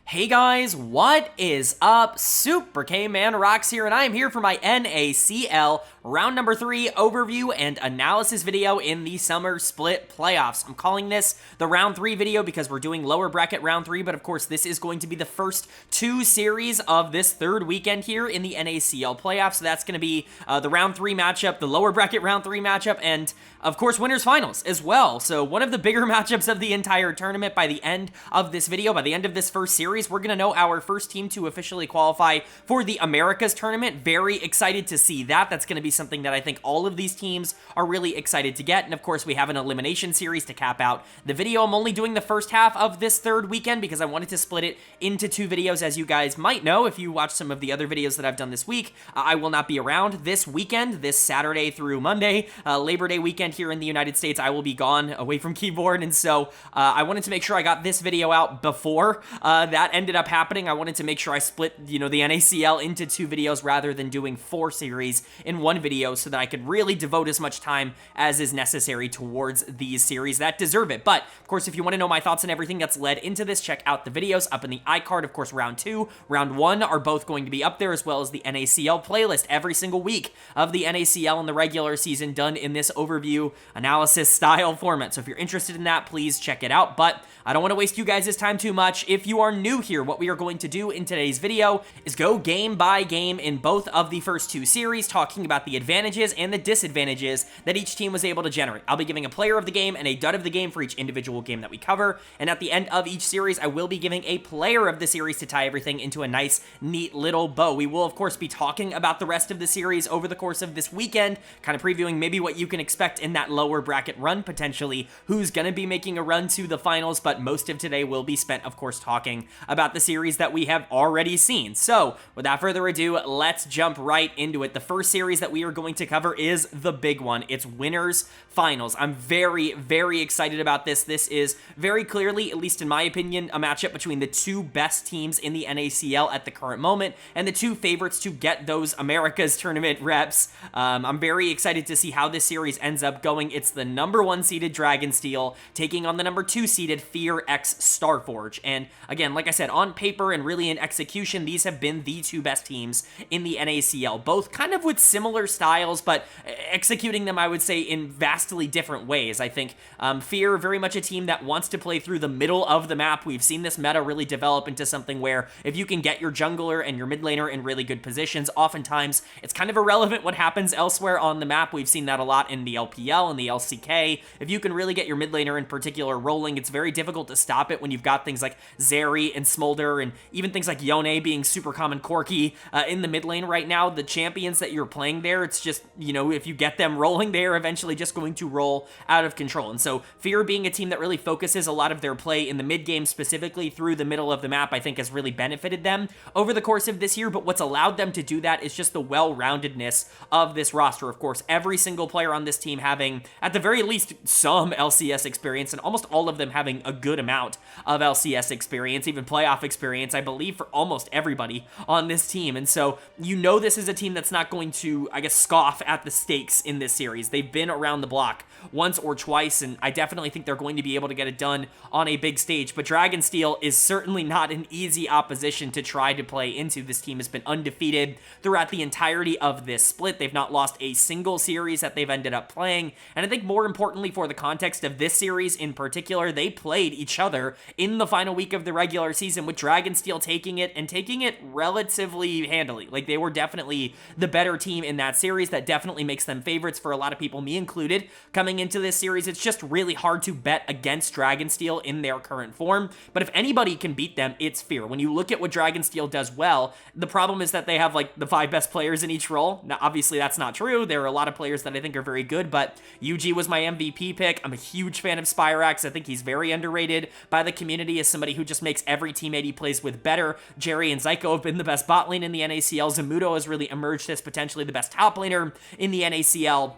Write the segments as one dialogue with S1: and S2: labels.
S1: Hey guys, what is up? Super K-Man Rocks here, and I am here for my NACL round number 3 overview and analysis video in the summer split playoffs. I'm calling this the round 3 video because we're doing lower bracket round 3, but of course this is going to be the first 2 series of this third weekend here in the NACL playoffs. So that's going to be the round 3 matchup, the lower bracket round 3 matchup, and of course winners finals as well. So one of the bigger matchups of the entire tournament. By the end of this video, by the end of this first series, we're going to know our first team to officially qualify for the Americas tournament. Very excited to see that. That's going to be something that I think all of these teams are really excited to get. And of course, we have an elimination series to cap out the video. I'm only doing the first half of this third weekend because I wanted to split it into 2 videos. As you guys might know, if you watch some of the other videos that I've done this week, I will not be around this weekend, this Saturday through Monday, Labor Day weekend here in the United States. I will be gone away from keyboard. And so I wanted to make sure I got this video out before that ended up happening. I wanted to make sure I split, the NACL into 2 videos rather than doing 4 series in 1 video so that I could really devote as much time as is necessary towards these series that deserve it. But, of course, if you want to know my thoughts on everything that's led into this, check out the videos up in the iCard. Of course, round 2, round 1 are both going to be up there, as well as the NACL playlist every single week of the NACL in the regular season done in this overview analysis style format. So if you're interested in that, please check it out. But I don't want to waste you guys' time too much. If you are new here, what we are going to do in today's video is go game by game in both of the first 2 series, talking about the advantages and the disadvantages that each team was able to generate. I'll be giving a player of the game and a dud of the game for each individual game that we cover, and at the end of each series, I will be giving a player of the series to tie everything into a nice, neat little bow. We will, of course, be talking about the rest of the series over the course of this weekend, kind of previewing maybe what you can expect in that lower bracket run, potentially, who's going to be making a run to the finals, but most of today will be spent, of course, talking about the series that we have already seen. So, without further ado, let's jump right into it. The first series that we are going to cover is the big one. It's winners finals. I'm very, very excited about this. This is very clearly, at least in my opinion, a matchup between the 2 best teams in the NACL at the current moment and the 2 favorites to get those Americas tournament reps. I'm very excited to see how this series ends up going. It's the number 1 seeded Dragonsteel taking on the number 2 seeded Fear x Starforge. And again, like I said, on paper and really in execution, these have been the 2 best teams in the NACL, both kind of with similar styles, but executing them, I would say, in vastly different ways. I think Fear, very much a team that wants to play through the middle of the map. We've seen this meta really develop into something where if you can get your jungler and your mid laner in really good positions, oftentimes it's kind of irrelevant what happens elsewhere on the map. We've seen that a lot in the LPL and the LCK. If you can really get your mid laner in particular rolling, it's very difficult to stop it when you've got things like Zeri and Smolder and even things like Yone being super common Corki in the mid lane right now. The champions that you're playing there, it's just, if you get them rolling, they are eventually just going to roll out of control. And so Fear, being a team that really focuses a lot of their play in the mid game, specifically through the middle of the map, I think has really benefited them over the course of this year. But what's allowed them to do that is just the well-roundedness of this roster. Of course, every single player on this team having, at the very least, some LCS experience, and almost all of them having a good amount of LCS experience, even playoff experience, I believe, for almost everybody on this team. And so this is a team that's not going to, I guess, scoff at the stakes in this series. They've been around the block once or twice, and I definitely think they're going to be able to get it done on a big stage. But Dragonsteel is certainly not an easy opposition to try to play into. This team has been undefeated throughout the entirety of this split. They've not lost a single series that they've ended up playing, and I think more importantly for the context of this series in particular, they played each other in the final week of the regular season, with Dragonsteel taking it relatively handily. Like, they were definitely the better team in that series. That definitely makes them favorites for a lot of people, me included, coming into this series. It's just really hard to bet against Dragonsteel in their current form, but if anybody can beat them, it's Fear. When you look at what Dragonsteel does well, the problem is that they have like the 5 best players in each role. Now, obviously that's not true. There are a lot of players that I think are very good, but UG was my MVP pick. I'm a huge fan of Spyrax. I think he's very underrated by the community as somebody who just makes every teammate he plays with better. Jerry and Zyko have been the best bot lane in the NACL. Zamudo has really emerged as potentially the best top laner in the NACL.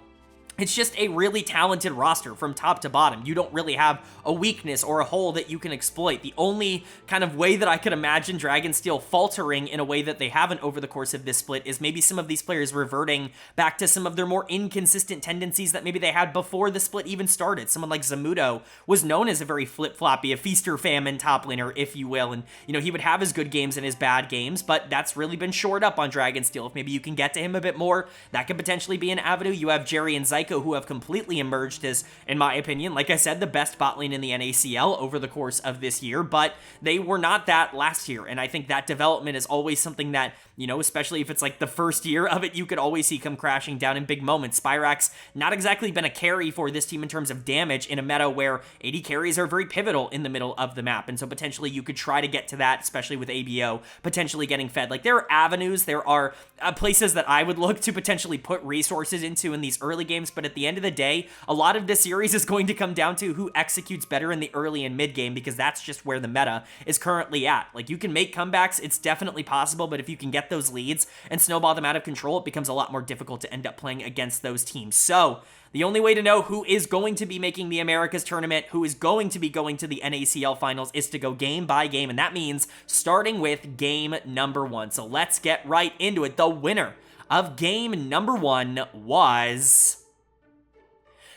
S1: It's just a really talented roster from top to bottom. You don't really have a weakness or a hole that you can exploit. The only kind of way that I could imagine Dragonsteel faltering in a way that they haven't over the course of this split is maybe some of these players reverting back to some of their more inconsistent tendencies that maybe they had before the split even started. Someone like Zamudo was known as a very flip-floppy, a feast-or-famine top laner, if you will, and, he would have his good games and his bad games, but that's really been shored up on Dragonsteel. If maybe you can get to him a bit more, that could potentially be an avenue. You have Jerry and Zyko, who have completely emerged as, in my opinion, like I said, the best bot lane in the NACL over the course of this year, but they were not that last year, and I think that development is always something that, especially if it's like the first year of it, you could always see come crashing down in big moments. Spyrax not exactly been a carry for this team in terms of damage in a meta where AD carries are very pivotal in the middle of the map, and so potentially you could try to get to that, especially with ABO potentially getting fed. Like, there are avenues, there are places that I would look to potentially put resources into in these early games, but at the end of the day, a lot of this series is going to come down to who executes better in the early and mid game, because that's just where the meta is currently at. Like, you can make comebacks, it's definitely possible, but if you can get those leads and snowball them out of control, it becomes a lot more difficult to end up playing against those teams. So, the only way to know who is going to be making the Americas tournament, who is going to be going to the NACL finals, is to go game by game, and that means starting with game number 1. So let's get right into it. The winner of game number 1 was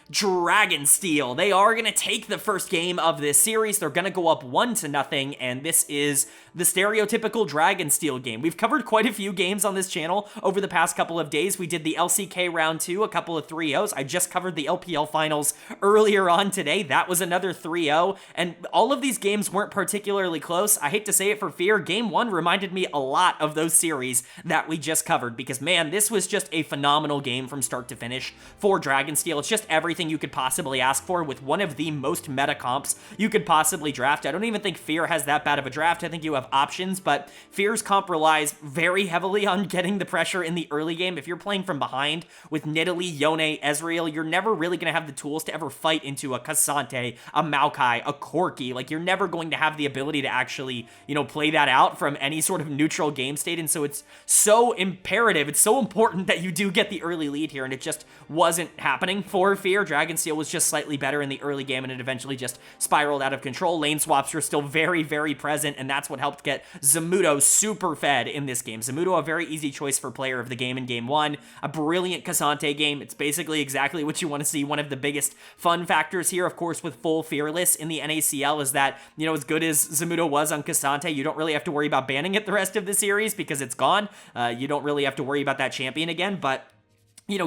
S1: Dragonsteel. They are going to take the first game of this series. They're going to go up 1-0, and this is the stereotypical Dragonsteel game. We've covered quite a few games on this channel over the past couple of days. We did the LCK round 2, a couple of 3-0s. I just covered the LPL finals earlier on today. That was another 3-0, and all of these games weren't particularly close. I hate to say it for Fear, game 1 reminded me a lot of those series that we just covered, because man, this was just a phenomenal game from start to finish for Dragonsteel. It's just everything you could possibly ask for, with one of the most meta comps you could possibly draft. I don't even think Fear has that bad of a draft. I think you have options, but Fear's comp relies very heavily on getting the pressure in the early game. If you're playing from behind with Nidalee, Yone, Ezreal, you're never really going to have the tools to ever fight into a Cassante, a Maokai, a Corki. Like, you're never going to have the ability to actually, play that out from any sort of neutral game state, and so it's so imperative, it's so important that you do get the early lead here, and it just wasn't happening for Fear. Dragonsteel was just slightly better in the early game, and it eventually just spiraled out of control. Lane swaps were still very, very present, and that's what helped get Zamudo super fed in this game. Zamudo, a very easy choice for player of the game in game 1. A brilliant Cassante game. It's basically exactly what you want to see. One of the biggest fun factors here, of course, with full Fearless in the NACL is that, as good as Zamudo was on Cassante, you don't really have to worry about banning it the rest of the series because it's gone. You don't really have to worry about that champion again, but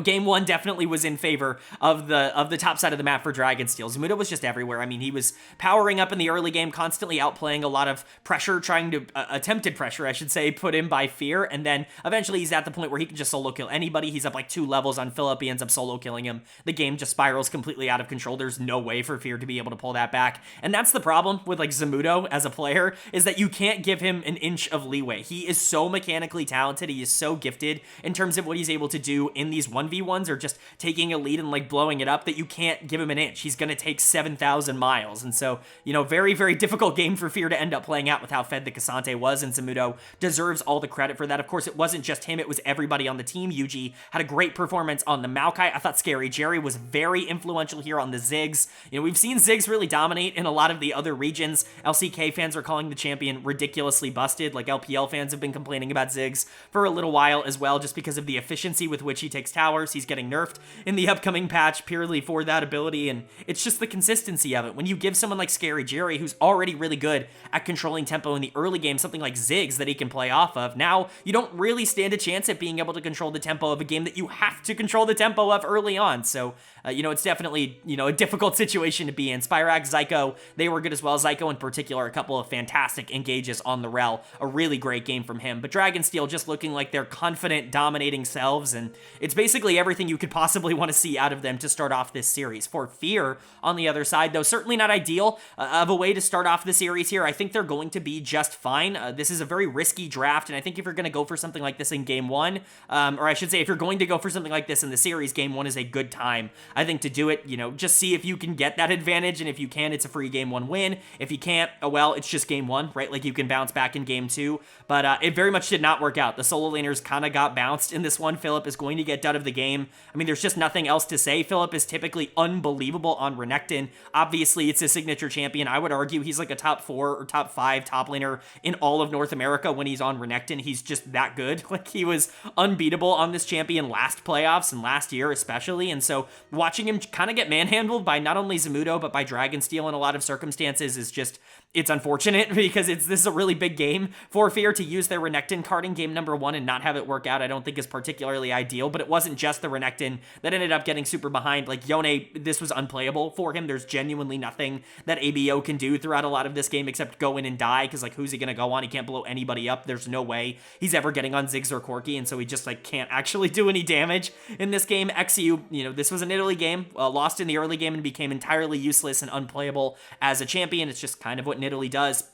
S1: game 1 definitely was in favor of the top side of the map for Dragonsteel. Zamudo was just everywhere. I mean, he was powering up in the early game, constantly outplaying a lot of pressure, trying to, attempted pressure, I should say, put in by Fear, and then eventually he's at the point where he can just solo kill anybody. He's up like 2 levels on Philip, he ends up solo killing him. The game just spirals completely out of control. There's no way for Fear to be able to pull that back, and that's the problem with like Zamudo as a player, is that you can't give him an inch of leeway. He is so mechanically talented, he is so gifted in terms of what he's able to do in these 1v1s or just taking a lead and like blowing it up, that you can't give him an inch. He's going to take 7,000 miles. And so, very, very difficult game for Fear to end up playing out with how fed the Cassante was, and Zamudo deserves all the credit for that. Of course, it wasn't just him, it was everybody on the team. Yuji had a great performance on the Maokai. I thought Scary Jerry was very influential here on the Ziggs. We've seen Ziggs really dominate in a lot of the other regions. LCK fans are calling the champion ridiculously busted. Like, LPL fans have been complaining about Ziggs for a little while as well, just because of the efficiency with which he takes towers. He's getting nerfed in the upcoming patch purely for that ability, and it's just the consistency of it. When you give someone like Scary Jerry, who's already really good at controlling tempo in the early game, something like Ziggs that he can play off of, now you don't really stand a chance at being able to control the tempo of a game that you have to control the tempo of early on. So, it's definitely, a difficult situation to be in. Spyrax, Zyko, they were good as well. Zyko in particular, a couple of fantastic engages on the Rel. A really great game from him. But Dragonsteel just looking like they're confident, dominating selves, and it's basically everything you could possibly want to see out of them to start off this series. For Fear, on the other side, though, certainly not ideal of a way to start off the series here. I think they're going to be just fine. This is a very risky draft, and I think if you're going to go for something like this in game 1, or I should say, if you're going to go for something like this in the series, game 1 is a good time, I think, to do it. Just see if you can get that advantage, and if you can, it's a free game 1 win. If you can't, oh well, it's just game 1, right? Like, you can bounce back in game 2, but it very much did not work out. The solo laners kind of got bounced in this one. Philip is going to get out of the game. I mean, there's just nothing else to say. Philip is typically unbelievable on Renekton. Obviously, it's his signature champion. I would argue he's like a top 4 or top 5 top laner in all of North America when he's on Renekton. He's just that good. Like, he was unbeatable on this champion last playoffs and last year especially, and so watching him kind of get manhandled by not only Zamudo but by Dragonsteel in a lot of circumstances is just, it's unfortunate because this is a really big game for Fear. To use their Renekton card in game number 1 and not have it work out, I don't think is particularly ideal, but it wasn't just the Renekton that ended up getting super behind. Like, Yone, this was unplayable for him. There's genuinely nothing that ABO can do throughout a lot of this game except go in and die, because, like, who's he gonna go on? He can't blow anybody up. There's no way he's ever getting on Ziggs or Corki, and so he just, like, can't actually do any damage in this game. XU, you know, this was an Italy game, lost in the early game and became entirely useless and unplayable as a champion. It's just kind of what Italy does.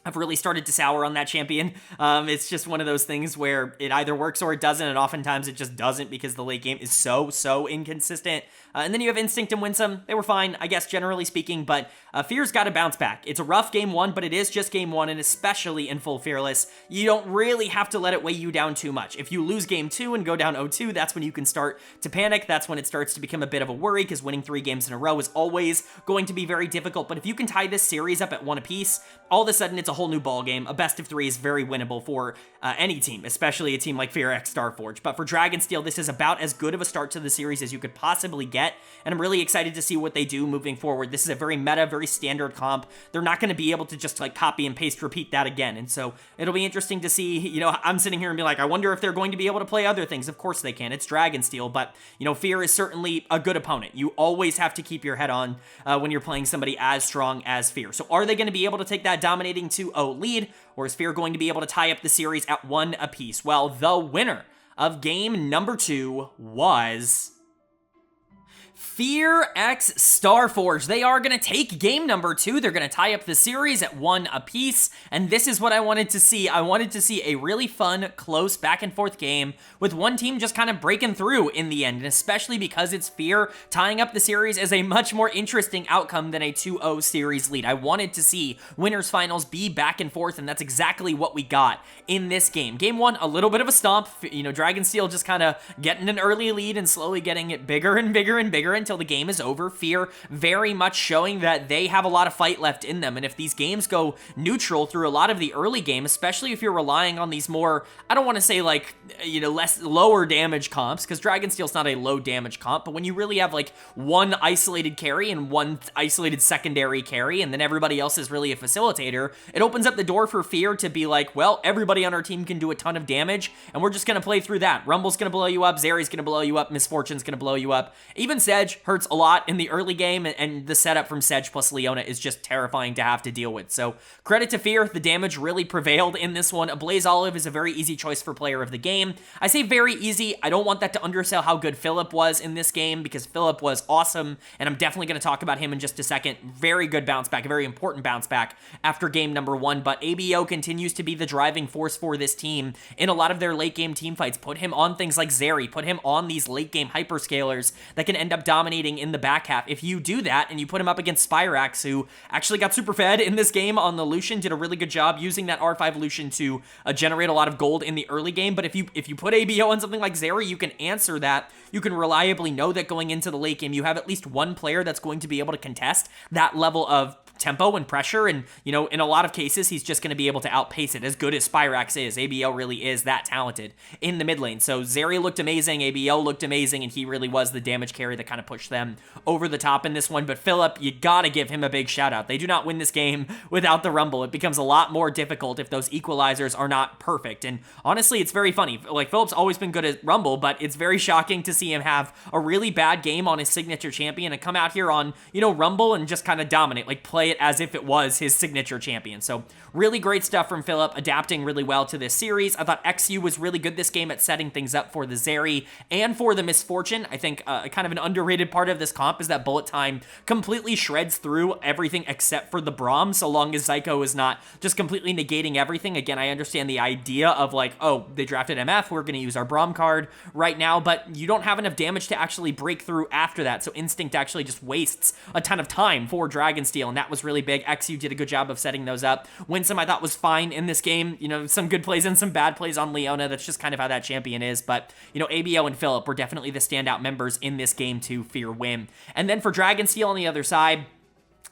S1: I've really started to sour on that champion. It's just one of those things where it either works or it doesn't, and oftentimes it just doesn't because the late game is so inconsistent. And then you have Instinct and Winsome. They were fine, I guess, generally speaking, but Fear's got to bounce back. It's a rough game 1, but it is just game 1, and especially in full Fearless, you don't really have to let it weigh you down too much. If you lose game 2 and go down 0-2, that's when you can start to panic. That's when it starts to become a bit of a worry, because winning 3 games in a row is always going to be very difficult. But if you can tie this series up at 1 apiece, all of a sudden it's a whole new ball game. A best of 3 is very winnable for any team, especially a team like Fear X Starforge. But for Dragonsteel, this is about as good of a start to the series as you could possibly get, and I'm really excited to see what they do moving forward. This is a very meta, very standard comp. They're not going to be able to just like copy and paste, repeat that again, and so it'll be interesting to see. You know, I'm sitting here and be like, I wonder if they're going to be able to play other things. Of course they can. It's Dragonsteel, but you know, Fear is certainly a good opponent. You always have to keep your head on when you're playing somebody as strong as Fear. So are they going to be able to take that dominating 2-0 lead, or is Fear going to be able to tie up the series at 1 apiece? Well, the winner of game number 2 was Fear X Starforge. They are going to take game number 2. They're going to tie up the series at 1 apiece, and this is what I wanted to see. I wanted to see a really fun, close, back-and-forth game with one team just kind of breaking through in the end, and especially because it's Fear, tying up the series is a much more interesting outcome than a 2-0 series lead. I wanted to see winners finals be back and forth, and that's exactly what we got in this game. Game 1, a little bit of a stomp. You know, Dragonsteel just kind of getting an early lead and slowly getting it bigger and bigger and bigger until the game is over. Fear very much showing that they have a lot of fight left in them, and if these games go neutral through a lot of the early game, especially if you're relying on these more, I don't want to say like, you know, lower damage comps, because Dragonsteel's not a low damage comp, but when you really have like one isolated carry and one isolated secondary carry, and then everybody else is really a facilitator, it opens up the door for Fear to be like, well, everybody on our team can do a ton of damage, and we're just going to play through that. Rumble's going to blow you up, Zeri's going to blow you up, Misfortune's going to blow you up. Even Sedge hurts a lot in the early game, and the setup from Sedge plus Leona is just terrifying to have to deal with. So credit to Fear, the damage really prevailed in this one. Blaze Olive is a very easy choice for player of the game. I say very easy. I don't want that to undersell how good Philip was in this game, because Philip was awesome, and I'm definitely going to talk about him in just a second. Very good bounce back, a very important bounce back after game number 1, but ABO continues to be the driving force for this team in a lot of their late game team fights. Put him on things like Zeri, put him on these late game hyperscalers that can end up dominating in the back half. If you do that and you put him up against Spyrax, who actually got super fed in this game on the Lucian, did a really good job using that R5 Lucian to generate a lot of gold in the early game, but if you put ABO on something like Zeri, you can answer that. You can reliably know that going into the late game, you have at least one player that's going to be able to contest that level of tempo and pressure, and you know, in a lot of cases he's just going to be able to outpace it. As good as Spyrax is, ABO really is that talented in the mid lane. So Zeri looked amazing, ABO looked amazing, and he really was the damage carry that kind of pushed them over the top in this one. But Philip, you gotta give him a big shout out. They do not win this game without the Rumble. It becomes a lot more difficult if those equalizers are not perfect, and honestly it's very funny. Like, Philip's always been good at Rumble, but it's very shocking to see him have a really bad game on his signature champion and come out here on, you know, Rumble and just kind of dominate, like play it as if it was his signature champion. So really great stuff from Philip, adapting really well to this series. I thought XU was really good this game at setting things up for the Zeri and for the Misfortune. I think kind of an underrated part of this comp is that Bullet Time completely shreds through everything except for the Braum, so long as Zyko is not just completely negating everything. Again, I understand the idea of like, oh, they drafted MF, we're going to use our Braum card right now, but you don't have enough damage to actually break through after that, so Instinct actually just wastes a ton of time for Dragonsteel, and that was was really big. XU did a good job of setting those up. Winsome, I thought, was fine in this game. You know, some good plays and some bad plays on Leona. That's just kind of how that champion is. But, you know, ABO and Philip were definitely the standout members in this game to fear win. And then for Dragonsteel on the other side,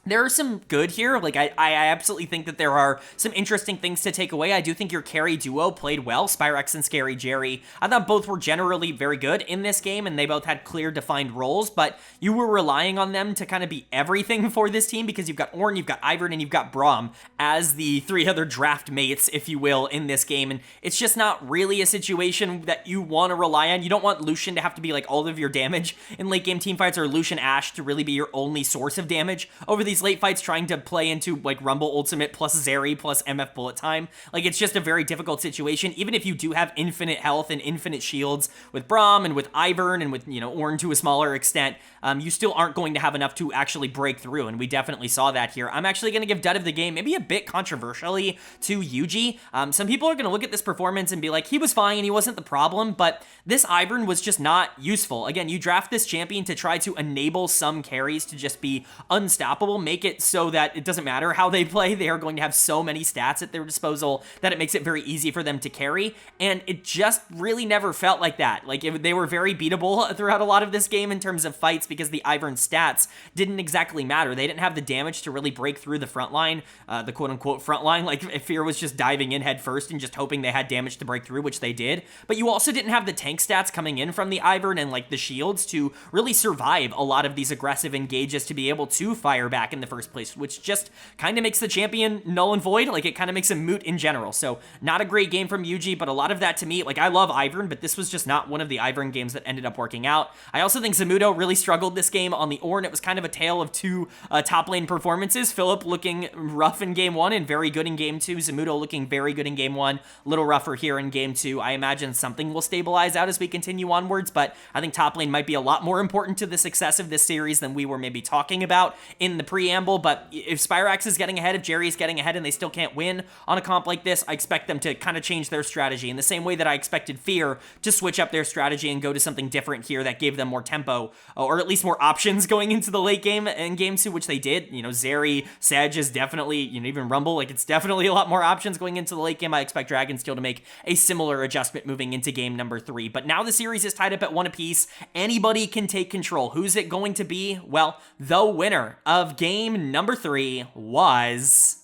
S1: there are some good here. Like, I absolutely think that there are some interesting things to take away. I do think your carry duo played well, Spyrex and Scary Jerry. I thought both were generally very good in this game, and they both had clear, defined roles, but you were relying on them to kind of be everything for this team because you've got Ornn, you've got Ivern, and you've got Braum as the three other draft mates, if you will, in this game, and it's just not really a situation that you want to rely on. You don't want Lucian to have to be, like, all of your damage in late-game teamfights, or Lucian Ashe to really be your only source of damage over these late fights, trying to play into like Rumble Ultimate plus Zeri plus MF Bullet Time. Like, it's just a very difficult situation. Even if you do have infinite health and infinite shields with Braum and with Ivern and with, you know, Ornn to a smaller extent, you still aren't going to have enough to actually break through, and we definitely saw that here. I'm actually going to give dud of the game, maybe a bit controversially, to Yuji. Some people are going to look at this performance and be like, he was fine, he wasn't the problem, but this Ivern was just not useful. Again, you draft this champion to try to enable some carries to just be unstoppable, make it so that it doesn't matter how they play, they are going to have so many stats at their disposal that it makes it very easy for them to carry, and it just really never felt like that. Like, they were very beatable throughout a lot of this game in terms of fights because the Ivern stats didn't exactly matter. They didn't have the damage to really break through the front line, the quote-unquote front line. Like, Fear was just diving in head first and just hoping they had damage to break through, which they did, but you also didn't have the tank stats coming in from the Ivern and, like, the shields to really survive a lot of these aggressive engages to be able to fire back in the first place, which just kind of makes the champion null and void. Like, it kind of makes him moot in general. So not a great game from Yuji, but a lot of that to me, like, I love Ivern, but this was just not one of the Ivern games that ended up working out. I also think Zamudo really struggled this game on the Ornn. It was kind of a tale of two top lane performances. Philip looking rough in game one and very good in game two. Zamudo looking very good in game one, a little rougher here in game two. I imagine something will stabilize out as we continue onwards, but I think top lane might be a lot more important to the success of this series than we were maybe talking about in the preamble. But if Spyrax is getting ahead, if Jerry is getting ahead and they still can't win on a comp like this, I expect them to kind of change their strategy in the same way that I expected Fear to switch up their strategy and go to something different here that gave them more tempo, or at least more options going into the late game and game two, which they did. You know, Zeri, Sedge is definitely, you know, even Rumble, like, it's definitely a lot more options going into the late game. I expect Dragonsteel to make a similar adjustment moving into game number 3. But now the series is tied up at 1 apiece. Anybody can take control. Who's it going to be? Well, the winner of game number 3 was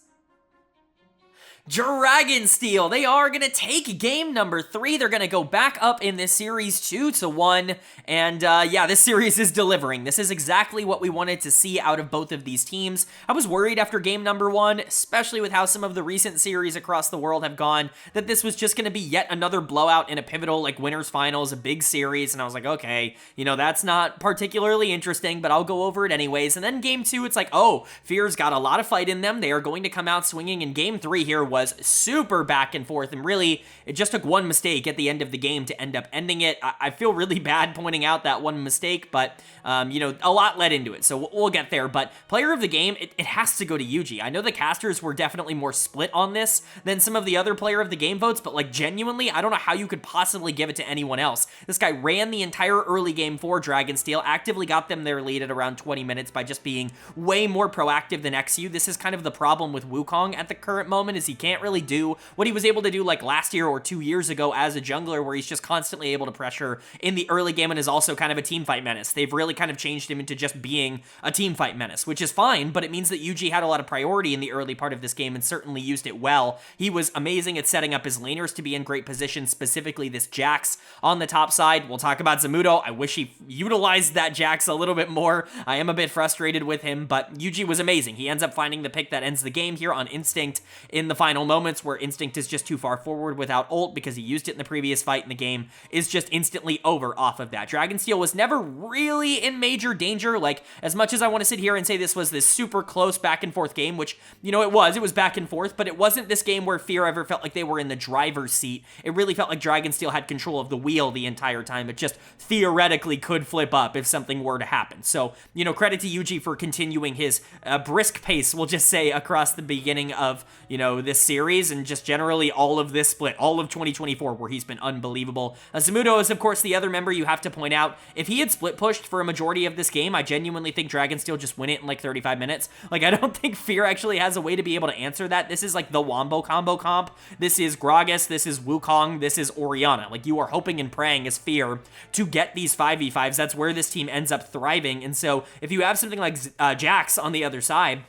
S1: Dragonsteel. They are going to take game number 3. They're going to go back up in this series 2-1. And yeah, this series is delivering. This is exactly what we wanted to see out of both of these teams. I was worried after game number 1, especially with how some of the recent series across the world have gone, that this was just going to be yet another blowout in a pivotal, like, winners finals, a big series. And I was like, okay, you know, that's not particularly interesting, but I'll go over it anyways. And then game 2, it's like, oh, Fear's got a lot of fight in them. They are going to come out swinging. And game 3 here was super back and forth, and really, it just took one mistake at the end of the game to end up ending it. I feel really bad pointing out that one mistake, but, you know, a lot led into it, so we'll get there. But player of the game, it has to go to Yuji. I know the casters were definitely more split on this than some of the other player of the game votes, but, like, genuinely, I don't know how you could possibly give it to anyone else. This guy ran the entire early game for Dragonsteel, actively got them their lead at around 20 minutes by just being way more proactive than XU. This is kind of the problem with Wukong at the current moment, is he can't really do what he was able to do like last year or 2 years ago as a jungler, where he's just constantly able to pressure in the early game and is also kind of a team fight menace. They've really kind of changed him into just being a team fight menace, which is fine, but it means that Yuji had a lot of priority in the early part of this game and certainly used it well. He was amazing at setting up his laners to be in great position, specifically this Jax on the top side. We'll talk about Zamudo. I wish he utilized that Jax a little bit more. I am a bit frustrated with him, but Yuji was amazing. He ends up finding the pick that ends the game here on Instinct in the final moments, where Instinct is just too far forward without ult because he used it in the previous fight, and the game is just instantly over off of that. Dragonsteel was never really in major danger. Like, as much as I want to sit here and say this was this super close back and forth game, which, you know, it was back and forth, but it wasn't this game where Fear ever felt like they were in the driver's seat. It really felt like Dragonsteel had control of the wheel the entire time. It just theoretically could flip up if something were to happen. So, you know, credit to Yuji for continuing his brisk pace, we'll just say, across the beginning of, you know, this series and just generally all of this split, all of 2024, where he's been unbelievable. Zamudo is, of course, the other member you have to point out. If he had split pushed for a majority of this game, I genuinely think Dragonsteel just win it in like 35 minutes. Like, I don't think Fear actually has a way to be able to answer that. This is like the Wombo combo comp. This is Gragas, this is Wukong, this is Orianna. Like, you are hoping and praying as Fear to get these 5v5s. That's where this team ends up thriving. And so if you have something like Jax on the other side,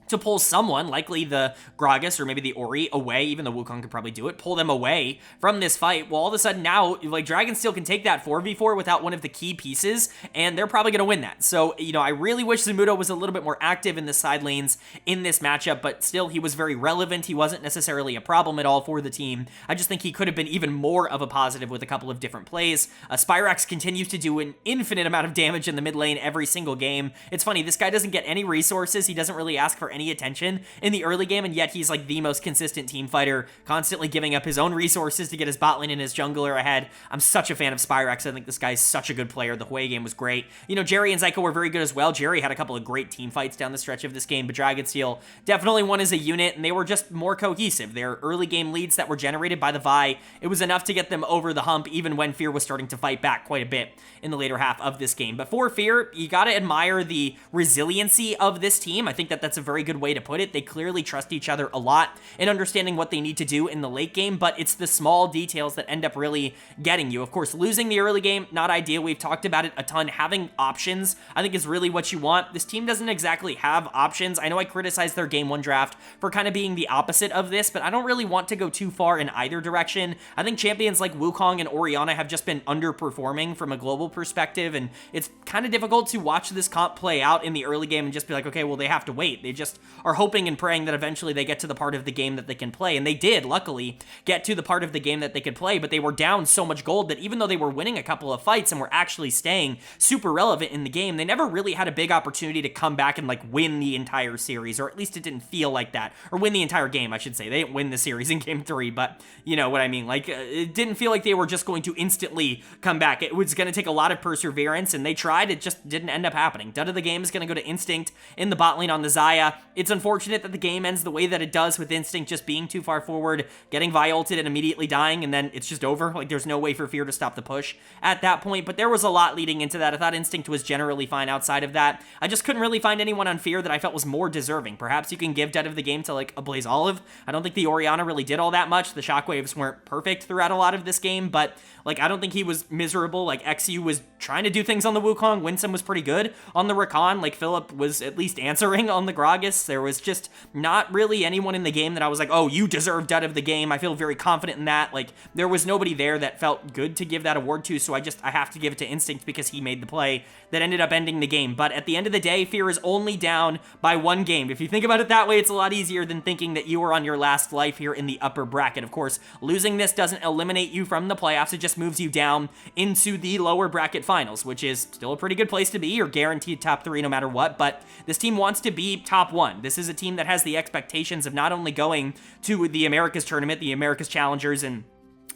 S1: to pull someone, likely the Gragas or maybe the Ori, away, even though Wukong could probably do it, pull them away from this fight, well, all of a sudden now, like, Dragonsteel can take that 4v4 without one of the key pieces, and they're probably going to win that. So, you know, I really wish Zamudo was a little bit more active in the side lanes in this matchup, but still, he was very relevant. He wasn't necessarily a problem at all for the team. I just think he could have been even more of a positive with a couple of different plays. Spyrax continues to do an infinite amount of damage in the mid lane every single game. It's funny, this guy doesn't get any resources. He doesn't really ask for any attention in the early game, and yet he's like the most consistent team fighter, constantly giving up his own resources to get his bot lane and his jungler ahead. I'm such a fan of Spyrax. I think this guy's such a good player. The Hwei game was great. You know, Jerry and Zyko were very good as well. Jerry had a couple of great team fights down the stretch of this game, but Dragonsteel definitely won as a unit, and they were just more cohesive. Their early game leads that were generated by the Vi, it was enough to get them over the hump, even when Fear was starting to fight back quite a bit in the later half of this game. But for Fear, you gotta admire the resiliency of this team. I think that that's a very good way to put it. They clearly trust each other a lot in understanding what they need to do in the late game, but it's the small details that end up really getting you. Of course, losing the early game, not ideal. We've talked about it a ton. Having options, I think, is really what you want. This team doesn't exactly have options. I know I criticized their game 1 draft for kind of being the opposite of this, but I don't really want to go too far in either direction. I think champions like Wukong and Orianna have just been underperforming from a global perspective, and it's kind of difficult to watch this comp play out in the early game and just be like, okay, well, they have to wait. They just are hoping and praying that eventually they get to the part of the game that they can play, and they did, luckily, get to the part of the game that they could play, but they were down so much gold that even though they were winning a couple of fights and were actually staying super relevant in the game, they never really had a big opportunity to come back and, like, win the entire series, or at least it didn't feel like that, or win the entire game, I should say. They didn't win the series in game 3, but you know what I mean. Like, it didn't feel like they were just going to instantly come back. It was going to take a lot of perseverance, and they tried. It just didn't end up happening. Dud of the game is going to go to Instinct in the bot lane on the Xayah. It's unfortunate that the game ends the way that it does, with Instinct just being too far forward, getting Vi ulted and immediately dying, and then it's just over. Like, there's no way for Fear to stop the push at that point, but there was a lot leading into that. I thought Instinct was generally fine outside of that. I just couldn't really find anyone on Fear that I felt was more deserving. Perhaps you can give Dead of the Game to, like, a Blaze Olive. I don't think the Orianna really did all that much. The shockwaves weren't perfect throughout a lot of this game, but, like, I don't think he was miserable. Like, XU was trying to do things on the Wukong. Winsome was pretty good on the Rakan. Like, Philip was at least answering on the Gragas. There was just not really anyone in the game that I was like, oh, you deserve Dead of the Game. I feel very confident in that. Like, there was nobody there that felt good to give that award to, so I have to give it to Instinct because he made the play that ended up ending the game. But at the end of the day, Fear is only down by 1 game. If you think about it that way, it's a lot easier than thinking that you are on your last life here in the upper bracket. Of course, losing this doesn't eliminate you from the playoffs. It just moves you down into the lower bracket finals, which is still a pretty good place to be. You're guaranteed top 3 no matter what, but this team wants to be top 1. This is a team that has the expectations of not only going to the Americas tournament, the Americas Challengers, and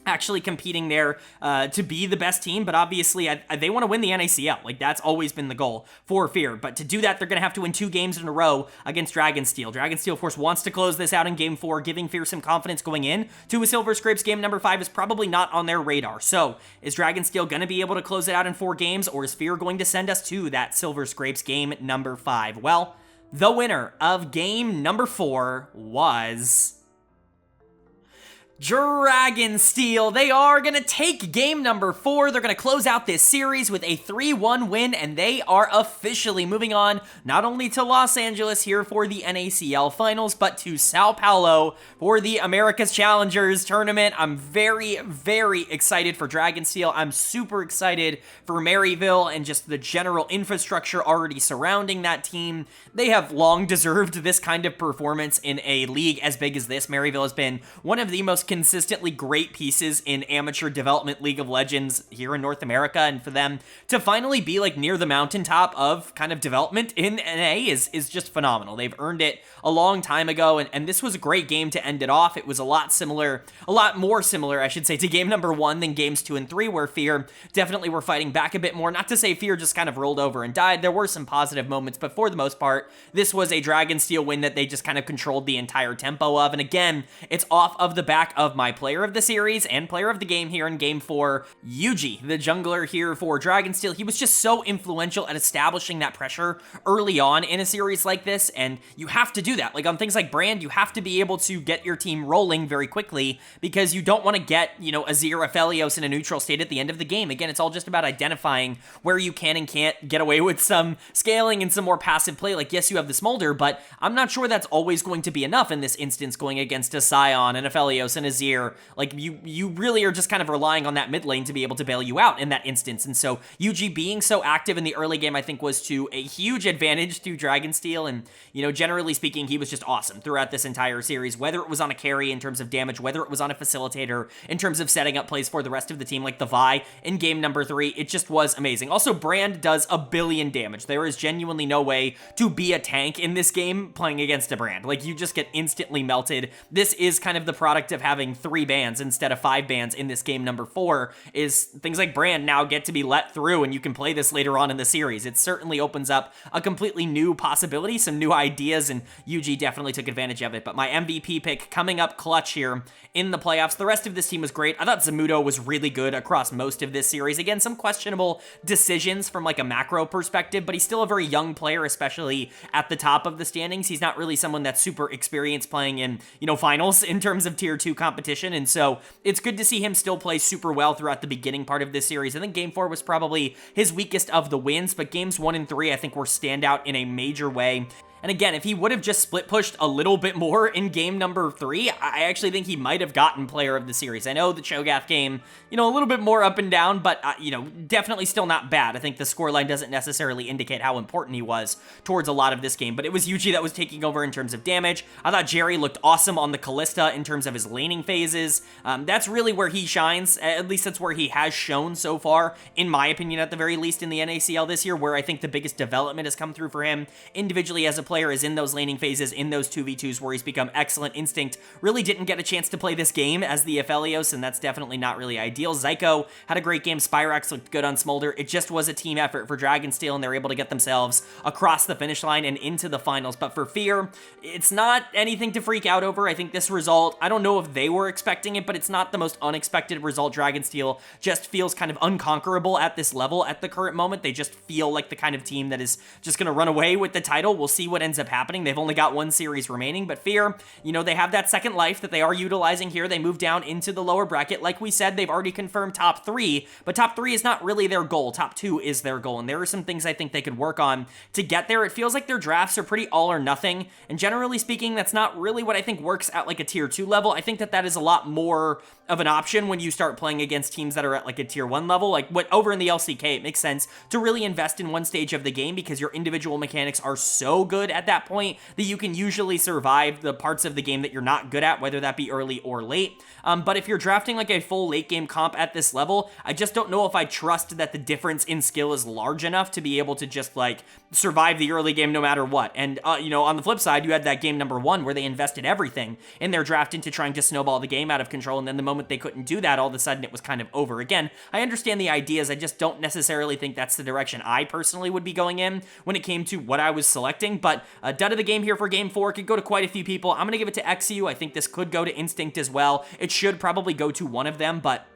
S1: actually competing there to be the best team, but obviously they want to win the NACL. Like, that's always been the goal for Fear, but to do that, they're going to have to win 2 games in a row against Dragonsteel. Dragonsteel, of course, wants to close this out in game 4, giving Fear some confidence going in to a Silver Scrapes game number 5 is probably not on their radar. So, is Dragonsteel going to be able to close it out in 4 games, or is Fear going to send us to that Silver Scrapes game number 5? Well, the winner of game number 4 was Dragonsteel. They are going to take game number 4. They're going to close out this series with a 3-1 win, and they are officially moving on not only to Los Angeles here for the NACL Finals, but to Sao Paulo for the Americas Challengers Tournament. I'm very, very excited for Dragonsteel. I'm super excited for Maryville and just the general infrastructure already surrounding that team. They have long deserved this kind of performance in a league as big as this. Maryville has been one of the most consistently great pieces in amateur development League of Legends here in North America, and for them to finally be like near the mountaintop of kind of development in NA is just phenomenal. They've earned it a long time ago, and this was a great game to end it off. It was a lot more similar, I should say, to game number 1 than games 2 and 3, where Fear definitely were fighting back a bit more. Not to say Fear just kind of rolled over and died. There were some positive moments, but for the most part, this was a Dragonsteel win that they just kind of controlled the entire tempo of. And again, it's off of the back of my player of the series and player of the game here in game 4, Yuji, the jungler here for Dragonsteel. He was just so influential at establishing that pressure early on in a series like this, and you have to do that. Like on things like Brand, you have to be able to get your team rolling very quickly because you don't want to get, you know, Azir Aphelios in a neutral state at the end of the game. Again, it's all just about identifying where you can and can't get away with some scaling and some more passive play. Like, yes, you have the Smolder, but I'm not sure that's always going to be enough in this instance going against a Sion and Aphelios and Azir. Like, you really are just kind of relying on that mid lane to be able to bail you out in that instance. And so Yuji being so active in the early game, I think, was to a huge advantage to Dragonsteel. And, you know, generally speaking, he was just awesome throughout this entire series, whether it was on a carry in terms of damage, whether it was on a facilitator in terms of setting up plays for the rest of the team, like the Vi in game number 3. It just was amazing. Also, Brand does a billion damage. There is genuinely no way to be a tank in this game playing against a Brand. Like, you just get instantly melted. This is kind of the product of having 3 bans instead of 5 bans in this game number 4, is things like Brand now get to be let through, and you can play this later on in the series. It certainly opens up a completely new possibility, some new ideas, and Yuji definitely took advantage of it. But my MVP pick coming up clutch here in the playoffs. The rest of this team was great. I thought Zamudo was really good across most of this series. Again, some questionable decisions from like a macro perspective, but he's still a very young player, especially at the top of the standings. He's not really someone that's super experienced playing in, you know, finals in terms of tier 2 competition. And so it's good to see him still play super well throughout the beginning part of this series. I think game 4 was probably his weakest of the wins, but games 1 and 3, I think, were standout in a major way. And again, if he would have just split pushed a little bit more in game number 3, I actually think he might have gotten player of the series. I know the Cho'Gath game, you know, a little bit more up and down, but, you know, definitely still not bad. I think the scoreline doesn't necessarily indicate how important he was towards a lot of this game, but it was Yuji that was taking over in terms of damage. I thought Jerry looked awesome on the Callista in terms of his laning phases. That's really where he shines. At least that's where he has shown so far, in my opinion, at the very least in the NACL this year, where I think the biggest development has come through for him individually as a player is in those laning phases, in those 2v2s where he's become excellent. Instinct really didn't get a chance to play this game as the Aphelios, and that's definitely not really ideal. Zyko had a great game. Spyrax looked good on Smolder. It just was a team effort for Dragonsteel, and they're able to get themselves across the finish line and into the finals. But for Fear, it's not anything to freak out over. I think this result, I don't know if they were expecting it, but it's not the most unexpected result. Dragonsteel just feels kind of unconquerable at this level at the current moment. They just feel like the kind of team that is just going to run away with the title. We'll see what ends up happening. They've only got 1 series remaining, but Fear, you know, they have that second life that they are utilizing here. They move down into the lower bracket. Like we said, they've already confirmed top 3, but top 3 is not really their goal. Top 2 is their goal, and there are some things I think they could work on to get there. It feels like their drafts are pretty all or nothing, and generally speaking, that's not really what I think works at like a tier 2 level. I think that is a lot more of an option when you start playing against teams that are at like a tier 1 level. Like what over in the LCK, it makes sense to really invest in one stage of the game because your individual mechanics are so good at that point that you can usually survive the parts of the game that you're not good at, whether that be early or late. But if you're drafting like a full late game comp at this level, I just don't know if I trust that the difference in skill is large enough to be able to just like survive the early game no matter what. And, you know, on the flip side, you had that game number 1 where they invested everything in their draft into trying to snowball the game out of control. And then the moment they couldn't do that, all of a sudden it was kind of over. Again, I understand the ideas. I just don't necessarily think that's the direction I personally would be going in when it came to what I was selecting. But dud of the game here for game 4 could go to quite a few people. I'm going to give it to XU. I think this could go to Instinct as well. It should probably go to one of them, but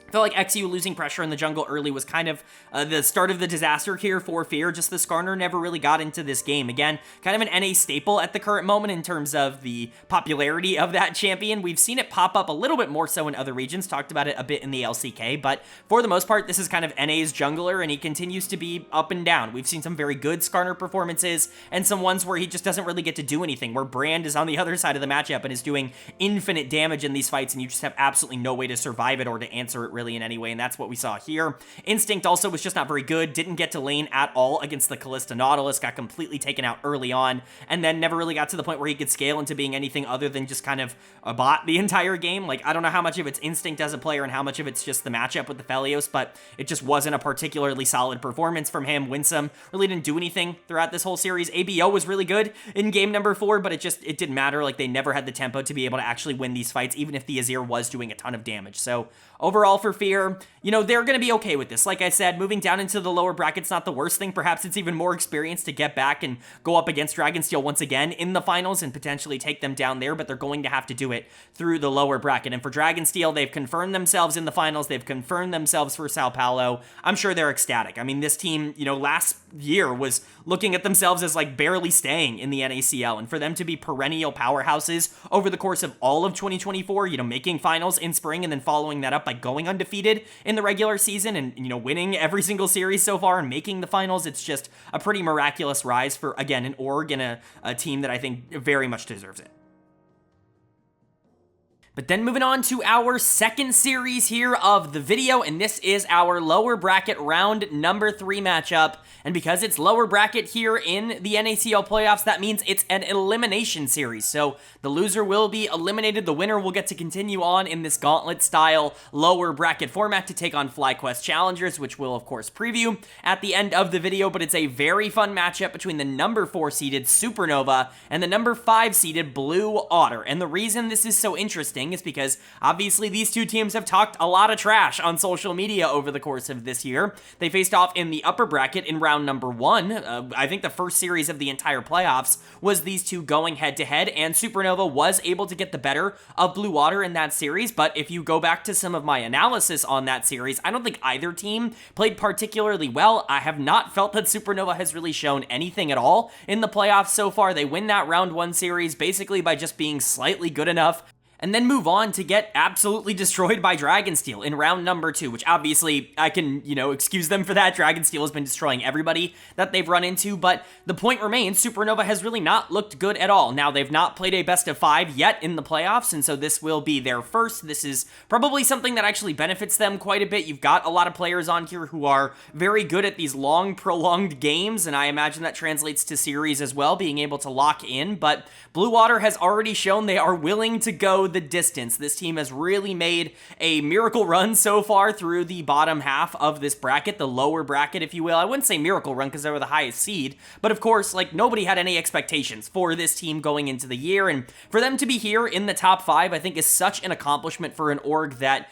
S1: I felt like XU losing pressure in the jungle early was kind of the start of the disaster here for Fear. Just the Skarner never really got into this game. Again, kind of an NA staple at the current moment in terms of the popularity of that champion. We've seen it pop up a little bit more so in other regions, talked about it a bit in the LCK, but for the most part, this is kind of NA's jungler, and he continues to be up and down. We've seen some very good Skarner performances, and some ones where he just doesn't really get to do anything, where Brand is on the other side of the matchup and is doing infinite damage in these fights, and you just have absolutely no way to survive it or to answer it really in any way, and that's what we saw here. Instinct also was just not very good, didn't get to lane at all against the Kalista Nautilus, got completely taken out early on, and then never really got to the point where he could scale into being anything other than just kind of a bot the entire game. Like, I don't know how much of it's instinct as a player and how much of it's just the matchup with the Felios, but it just wasn't a particularly solid performance from him. Winsome really didn't do anything throughout this whole series. ABO was really good in game number 4, but it didn't matter. Like, they never had the tempo to be able to actually win these fights, even if the Azir was doing a ton of damage. So overall for Fear, you know, they're going to be okay with this. Like I said, moving down into the lower bracket's not the worst thing. Perhaps it's even more experience to get back and go up against Dragonsteel once again in the finals and potentially take them down there, but they're going to have to do it through the lower bracket. And for Dragonsteel, they've confirmed themselves in the finals. They've confirmed themselves for Sao Paulo. I'm sure they're ecstatic. I mean, this team, you know, last year was looking at themselves as like barely staying in the NACL, and for them to be perennial powerhouses over the course of all of 2024, you know, making finals in spring and then following that up by going undefeated in the regular season and, you know, winning every single series so far and making the finals, it's just a pretty miraculous rise for, again, an org and a team that I think very much deserves it. But then moving on to our second series here of the video, and this is our lower bracket round number 3 matchup. And because it's lower bracket here in the NACL playoffs, that means it's an elimination series. So the loser will be eliminated. The winner will get to continue on in this gauntlet-style lower bracket format to take on FlyQuest challengers, which we'll, of course, preview at the end of the video. But it's a very fun matchup between the number 4-seeded Supernova and the number 5-seeded Blue Otter. And the reason this is so interesting is because obviously these two teams have talked a lot of trash on social media over the course of this year. They faced off in the upper bracket in round number 1. I think the first series of the entire playoffs was these two going head-to-head, and Supernova was able to get the better of Blue Water in that series. But if you go back to some of my analysis on that series, I don't think either team played particularly well. I have not felt that Supernova has really shown anything at all in the playoffs so far. They win that round 1 series basically by just being slightly good enough and then move on to get absolutely destroyed by Dragonsteel in round number 2, which obviously I can, you know, excuse them for that. Dragonsteel has been destroying everybody that they've run into, but the point remains, Supernova has really not looked good at all. Now, they've not played a best of 5 yet in the playoffs, and so this will be their first. This is probably something that actually benefits them quite a bit. You've got a lot of players on here who are very good at these long, prolonged games, and I imagine that translates to series as well, being able to lock in, but Blue Water has already shown they are willing to go the distance. This team has really made a miracle run so far through the bottom half of this bracket, the lower bracket, if you will. I wouldn't say miracle run because they were the highest seed, but of course, like, nobody had any expectations for this team going into the year, and for them to be here in the top 5, I think is such an accomplishment for an org that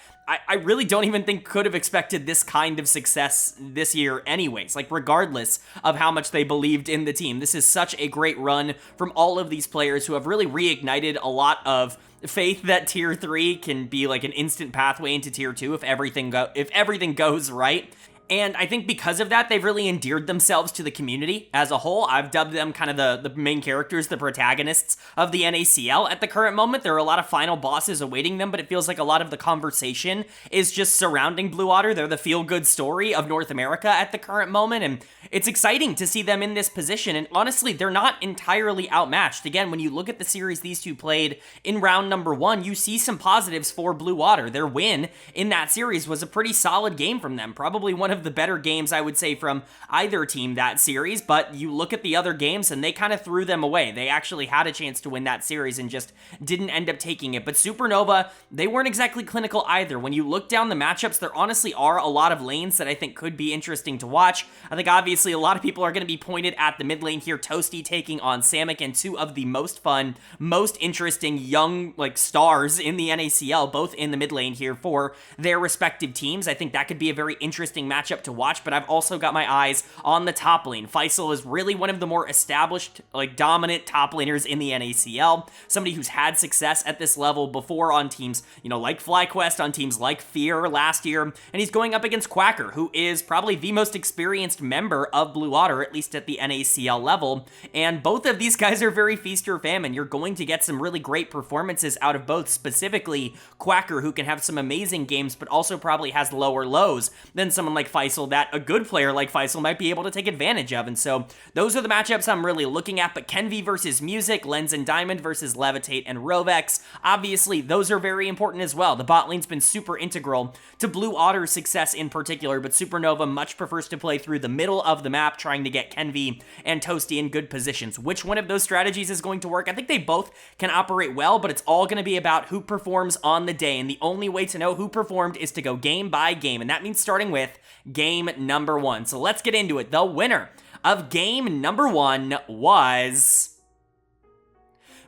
S1: I really don't even think could have expected this kind of success this year anyways, like regardless of how much they believed in the team. This is such a great run from all of these players who have really reignited a lot of faith that tier 3 can be like an instant pathway into tier 2 if everything goes right. And I think because of that, they've really endeared themselves to the community as a whole. I've dubbed them kind of the main characters, the protagonists of the NACL at the current moment. There are a lot of final bosses awaiting them, but it feels like a lot of the conversation is just surrounding Blue Water. They're the feel-good story of North America at the current moment, and it's exciting to see them in this position. And honestly, they're not entirely outmatched. Again, when you look at the series these two played in round number 1, you see some positives for Blue Water. Their win in that series was a pretty solid game from them, probably one of the better games, I would say, from either team that series, but you look at the other games and they kind of threw them away. They actually had a chance to win that series and just didn't end up taking it. But Supernova, they weren't exactly clinical either. When you look down the matchups, there honestly are a lot of lanes that I think could be interesting to watch. I think obviously a lot of people are going to be pointed at the mid lane here. Toasty taking on Samick, and two of the most fun, most interesting young like stars in the NACL, both in the mid lane here for their respective teams. I think that could be a very interesting matchup to watch, but I've also got my eyes on the top lane. Faisal is really one of the more established, like dominant top laners in the NACL, somebody who's had success at this level before on teams, you know, like FlyQuest, on teams like Fear last year, and he's going up against Quacker, who is probably the most experienced member of Blue Water, at least at the NACL level, and both of these guys are very feast or famine. You're going to get some really great performances out of both, specifically Quacker, who can have some amazing games, but also probably has lower lows than someone like Faisal that a good player like Faisal might be able to take advantage of. And so those are the matchups I'm really looking at. But Kenvi versus Music, Lens and Diamond versus Levitate and Rovex, obviously those are very important as well. The bot lane's been super integral to Blue Otter's success in particular, but Supernova much prefers to play through the middle of the map, trying to get Kenvi and Toasty in good positions. Which one of those strategies is going to work? I think they both can operate well, but it's all going to be about who performs on the day, and the only way to know who performed is to go game by game, and that means starting with game number 1. So let's get into it. The winner of game number 1 was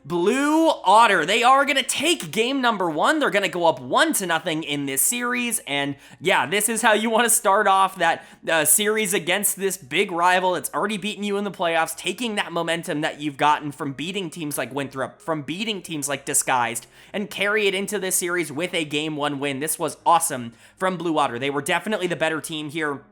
S1: Blue Otter. They are going to take game number 1. They're going to go up 1-0 in this series. And yeah, this is how you want to start off that series against this big rival that's already beaten you in the playoffs, taking that momentum that you've gotten from beating teams like Winthrop, from beating teams like Disguised, and carry it into this series with a game 1 win. This was awesome from Blue Otter. They were definitely the better team here.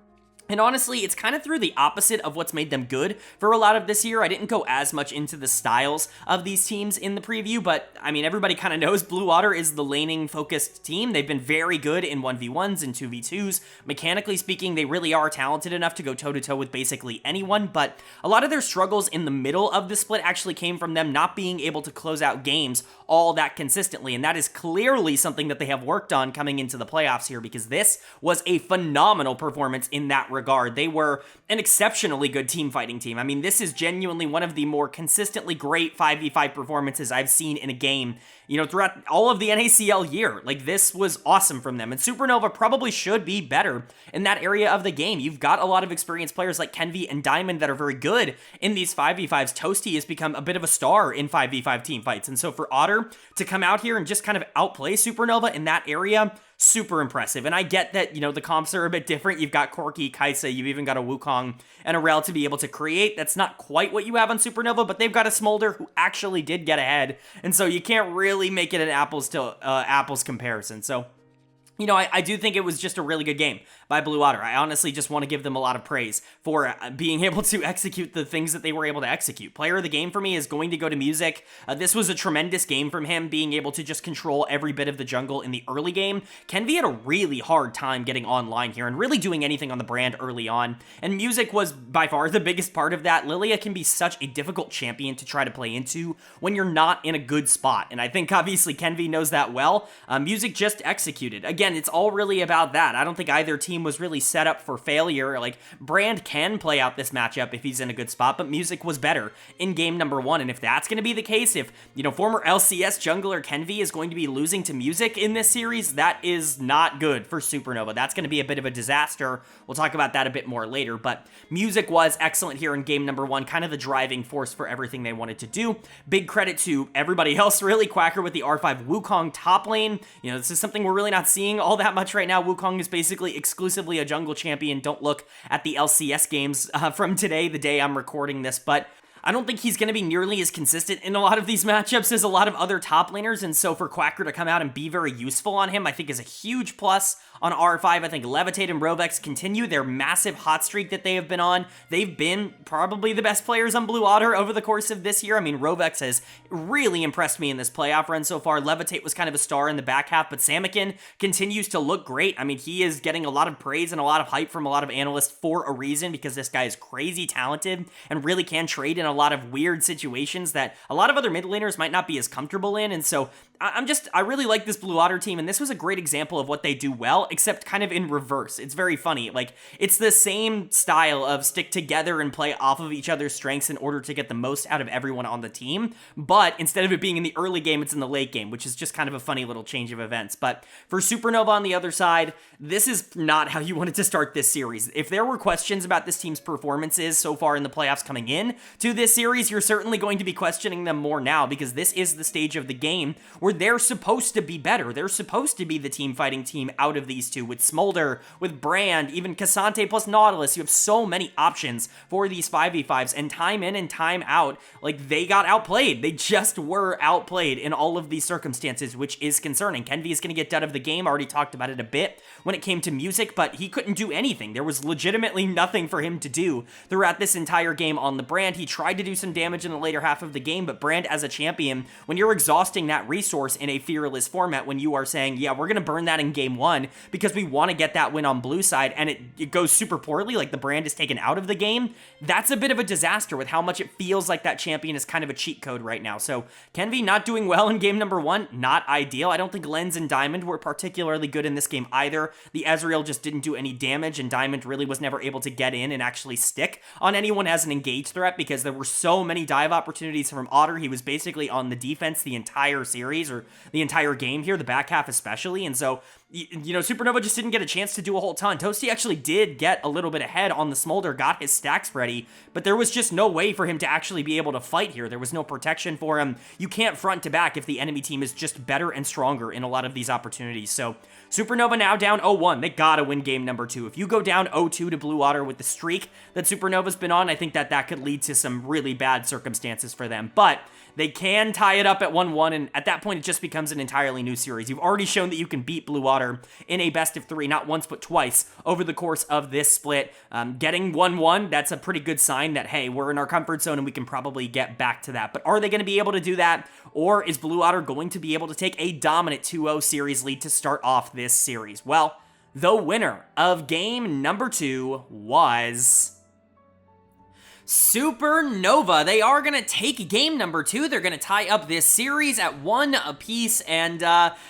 S1: And honestly, it's kind of through the opposite of what's made them good for a lot of this year. I didn't go as much into the styles of these teams in the preview, but I mean, everybody kind of knows Blue Otter is the laning-focused team. They've been very good in 1v1s and 2v2s. Mechanically speaking, they really are talented enough to go toe-to-toe with basically anyone, but a lot of their struggles in the middle of the split actually came from them not being able to close out games all that consistently, and that is clearly something that they have worked on coming into the playoffs here, because this was a phenomenal performance in that regard. They were an exceptionally good team fighting team. I mean, this is genuinely one of the more consistently great 5v5 performances I've seen in a game, you know, throughout all of the NACL year. Like, this was awesome from them, and Supernova probably should be better in that area of the game. You've got a lot of experienced players like Kenvi and Diamond that are very good in these 5v5s. Toasty has become a bit of a star in 5v5 team fights, and so for Otter to come out here and just kind of outplay Supernova in that area, super impressive. And I get that, you know, the comps are a bit different. You've got Corki, Kaisa, you've even got a Wukong and a Rel to be able to create. That's not quite what you have on Supernova, but they've got a Smolder who actually did get ahead, and so you can't really make it an apples to apples comparison. So, you know, I do think it was just a really good game by Blue Otter. I honestly just want to give them a lot of praise for being able to execute the things that they were able to execute. Player of the game for me is going to go to Music. This was a tremendous game from him, being able to just control every bit of the jungle in the early game. Kenvi had a really hard time getting online here and really doing anything on the brand early on, and Music was by far the biggest part of that. Lilia can be such a difficult champion to try to play into when you're not in a good spot, and I think obviously Kenvi knows that well. Music just executed. Again, it's all really about that. I don't think either team was really set up for failure. Like, Brand can play out this matchup if he's in a good spot, but Music was better in game number 1, and if that's going to be the case, if, you know, former LCS jungler Kenvi is going to be losing to Music in this series, that is not good for Supernova. That's going to be a bit of a disaster. We'll talk about that a bit more later, but Music was excellent here in game number 1, kind of the driving force for everything they wanted to do. Big credit to everybody else, really. Quacker with the R5 Wukong top lane. You know, this is something we're really not seeing all that much right now. Wukong is basically exclusively a jungle champion. Don't look at the LCS games from today, the day I'm recording this, but I don't think he's going to be nearly as consistent in a lot of these matchups as a lot of other top laners, and so for Quacker to come out and be very useful on him, I think is a huge plus on R5. I think Levitate and Rovex continue their massive hot streak that they have been on. They've been probably the best players on Blue Otter over the course of this year. I mean, Rovex has really impressed me in this playoff run so far. Levitate was kind of a star in the back half, but Samikin continues to look great. I mean, he is getting a lot of praise and a lot of hype from a lot of analysts for a reason, because this guy is crazy talented and really can trade in a lot of weird situations that a lot of other mid laners might not be as comfortable in. And so I really like this Blue Otter team, and this was a great example of what they do well, except kind of in reverse. It's very funny. Like, it's the same style of stick together and play off of each other's strengths in order to get the most out of everyone on the team, but instead of it being in the early game, it's in the late game, which is just kind of a funny little change of events. But for Supernova on the other side, this is not how you wanted to start this series. If there were questions about this team's performances so far in the playoffs coming in to this series, you're certainly going to be questioning them more now, because this is the stage of the game where they're supposed to be better. They're supposed to be the team fighting team out of these two, with Smolder, with Brand, even Cassante plus Nautilus. You have so many options for these 5v5s, and time in and time out, like, they got outplayed. They just were outplayed in all of these circumstances, which is concerning. Kenvi is going to get done of the game. I already talked about it a bit when it came to Music, but he couldn't do anything. There was legitimately nothing for him to do throughout this entire game on the Brand. He tried to do some damage in the later half of the game, but Brand as a champion, when you're exhausting that resource, resource in a fearless format when you are saying, yeah, we're going to burn that in game 1 because we want to get that win on blue side, and it goes super poorly, like the brand is taken out of the game. That's a bit of a disaster with how much it feels like that champion is kind of a cheat code right now. So Kenvi not doing well in game number 1, not ideal. I don't think Lens and Diamond were particularly good in this game either. The Ezreal just didn't do any damage, and Diamond really was never able to get in and actually stick on anyone as an engaged threat because there were so many dive opportunities from Otter. He was basically on the defense the entire series, or the entire game here, the back half especially, and so you know, Supernova just didn't get a chance to do a whole ton. Toasty actually did get a little bit ahead on the Smolder, got his stacks ready, but there was just no way for him to actually be able to fight here. There was no protection for him. You can't front to back if the enemy team is just better and stronger in a lot of these opportunities. So Supernova now down 0-1. They gotta win game number 2. If you go down 0-2 to Blue Otter with the streak that Supernova's been on, I think that could lead to some really bad circumstances for them. But they can tie it up at 1-1, and at that point, it just becomes an entirely new series. You've already shown that you can beat Blue Otter in a best of 3, not once, but twice over the course of this split. Getting 1-1, that's a pretty good sign that, hey, we're in our comfort zone and we can probably get back to that. But are they going to be able to do that? Or is Blue Otter going to be able to take a dominant 2-0 series lead to start off this series? Well, the winner of game number 2 was Supernova. They are going to take game number 2. They're going to tie up this series at 1 apiece, and,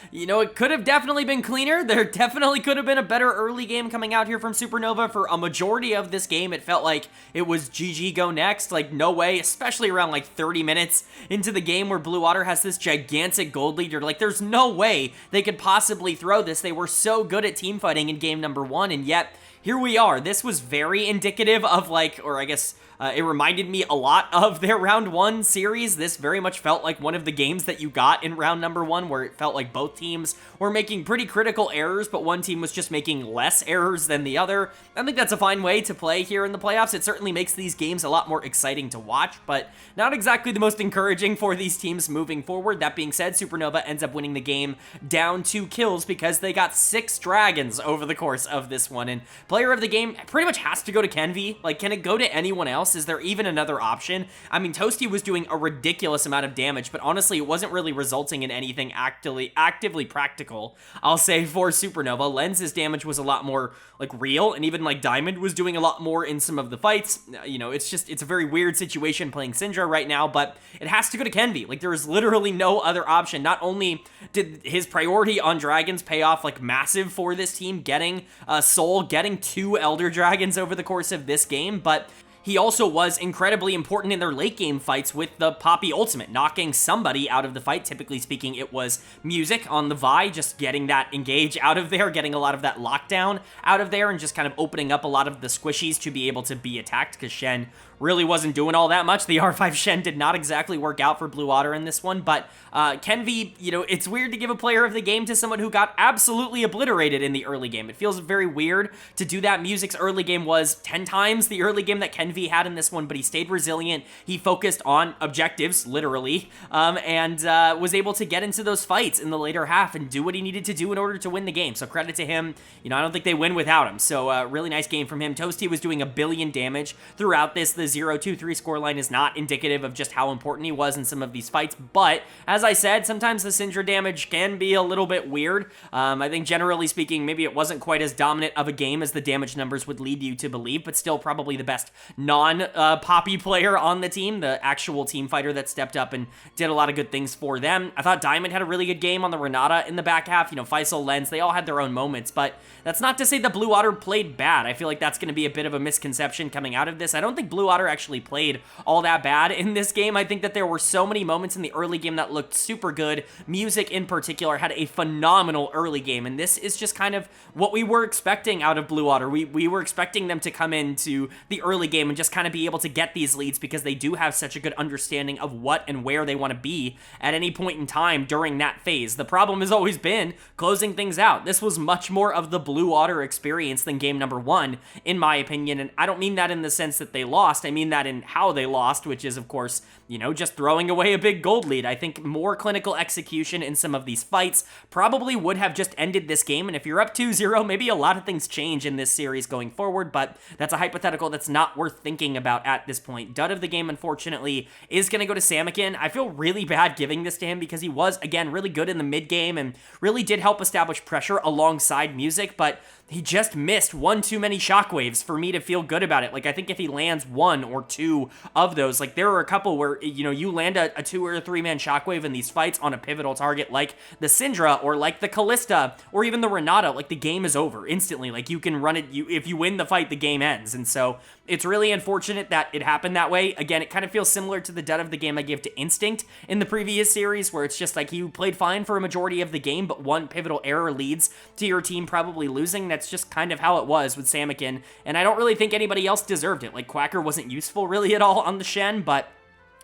S1: you know, it could have definitely been cleaner. There definitely could have been a better early game coming out here from Supernova. For a majority of this game, it felt like it was GG go next. Like, no way, especially around, like, 30 minutes into the game where Blue Otter has this gigantic gold lead. You're like, there's no way they could possibly throw this. They were so good at team fighting in game number 1, and yet here we are. This was very indicative of, like, or I guess it reminded me a lot of their round 1 series. This very much felt like one of the games that you got in round number 1, where it felt like both teams were making pretty critical errors, but one team was just making less errors than the other. I think that's a fine way to play here in the playoffs. It certainly makes these games a lot more exciting to watch, but not exactly the most encouraging for these teams moving forward. That being said, Supernova ends up winning the game down 2 kills because they got 6 dragons over the course of this one, and player of the game pretty much has to go to Kenvi. Like, can it go to anyone else? Is there even another option? I mean, Toasty was doing a ridiculous amount of damage, but honestly, it wasn't really resulting in anything actively practical, I'll say, for Supernova. Lens's damage was a lot more, like, real, and even, like, Diamond was doing a lot more in some of the fights. You know, it's a very weird situation playing Syndra right now, but it has to go to Kenvi. Like, there is literally no other option. Not only did his priority on dragons pay off, like, massive for this team, getting Soul, getting 2 Elder Dragons over the course of this game, but he also was incredibly important in their late game fights with the Poppy ultimate, knocking somebody out of the fight. Typically speaking, it was Music on the Vi, just getting that engage out of there, getting a lot of that lockdown out of there, and just kind of opening up a lot of the squishies to be able to be attacked, because Shen really wasn't doing all that much. The R5 Shen did not exactly work out for Blue Otter in this one, but Kenvi, you know, it's weird to give a player of the game to someone who got absolutely obliterated in the early game. It feels very weird to do that. Music's early game was 10 times the early game that Kenvi had in this one, but he stayed resilient. He focused on objectives, literally, and was able to get into those fights in the later half and do what he needed to do in order to win the game. So credit to him. You know, I don't think they win without him. So really nice game from him. Toasty was doing 1 billion damage throughout this. The 0-2-3 scoreline is not indicative of just how important he was in some of these fights, but as I said, sometimes the Syndra damage can be a little bit weird. I think generally speaking, maybe it wasn't quite as dominant of a game as the damage numbers would lead you to believe, but still probably the best non-Poppy player on the team, the actual team fighter that stepped up and did a lot of good things for them. I thought Diamond had a really good game on the Renata in the back half. You know, Faisal, Lens, they all had their own moments, but that's not to say that Blue Otter played bad. I feel like that's going to be a bit of a misconception coming out of this. I don't think Blue Otter actually played all that bad in this game. I think that there were so many moments in the early game that looked super good. Music in particular had a phenomenal early game, and this is just kind of what we were expecting out of Blue Otter. We were expecting them to come into the early game and just kind of be able to get these leads because they do have such a good understanding of what and where they want to be at any point in time during that phase. The problem has always been closing things out. This was much more of the Blue Otter experience than game number 1, in my opinion, and I don't mean that in the sense that they lost. I mean that in how they lost, which is, of course, you know, just throwing away a big gold lead. I think more clinical execution in some of these fights probably would have just ended this game, and if you're up 2-0, maybe a lot of things change in this series going forward, but that's a hypothetical that's not worth thinking about at this point. Dud of the game, unfortunately, is going to go to Samikin. I feel really bad giving this to him because he was, again, really good in the mid game and really did help establish pressure alongside Music, but he just missed one too many shockwaves for me to feel good about it. Like, I think if he lands one or two of those, like, there are a couple where, you know, you land a 2 or 3 man shockwave in these fights on a pivotal target like the Syndra or like the Callista or even the Renata, like, the game is over instantly. Like, you can run it, if you win the fight, the game ends. And so it's really unfortunate that it happened that way. Again, it kind of feels similar to the dud of the game I gave to Instinct in the previous series, where it's just like he played fine for a majority of the game, but one pivotal error leads to your team probably losing. That's just kind of how it was with Samikin, and I don't really think anybody else deserved it. Like, Quacker wasn't useful really at all on the Shen, but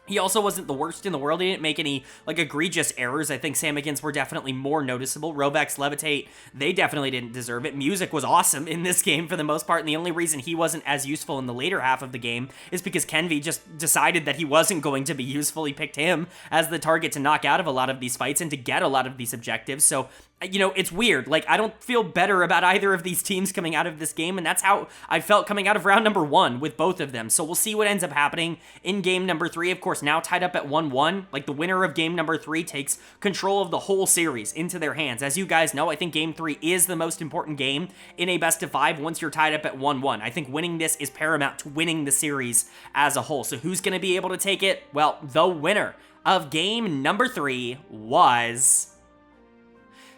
S1: he also wasn't the worst in the world. He didn't make any, like, egregious errors. I think Samikins were definitely more noticeable. Rovex, Levitate, they definitely didn't deserve it. Music was awesome in this game for the most part, and the only reason he wasn't as useful in the later half of the game is because Kenvi just decided that he wasn't going to be useful. He picked him as the target to knock out of a lot of these fights and to get a lot of these objectives, so you know, it's weird. Like, I don't feel better about either of these teams coming out of this game, and that's how I felt coming out of round number 1 with both of them. So we'll see what ends up happening in game number 3. Of course, now tied up at 1-1. Like, the winner of game number 3 takes control of the whole series into their hands. As you guys know, I think game 3 is the most important game in a best of 5 once you're tied up at 1-1. I think winning this is paramount to winning the series as a whole. So who's going to be able to take it? Well, the winner of game number 3 was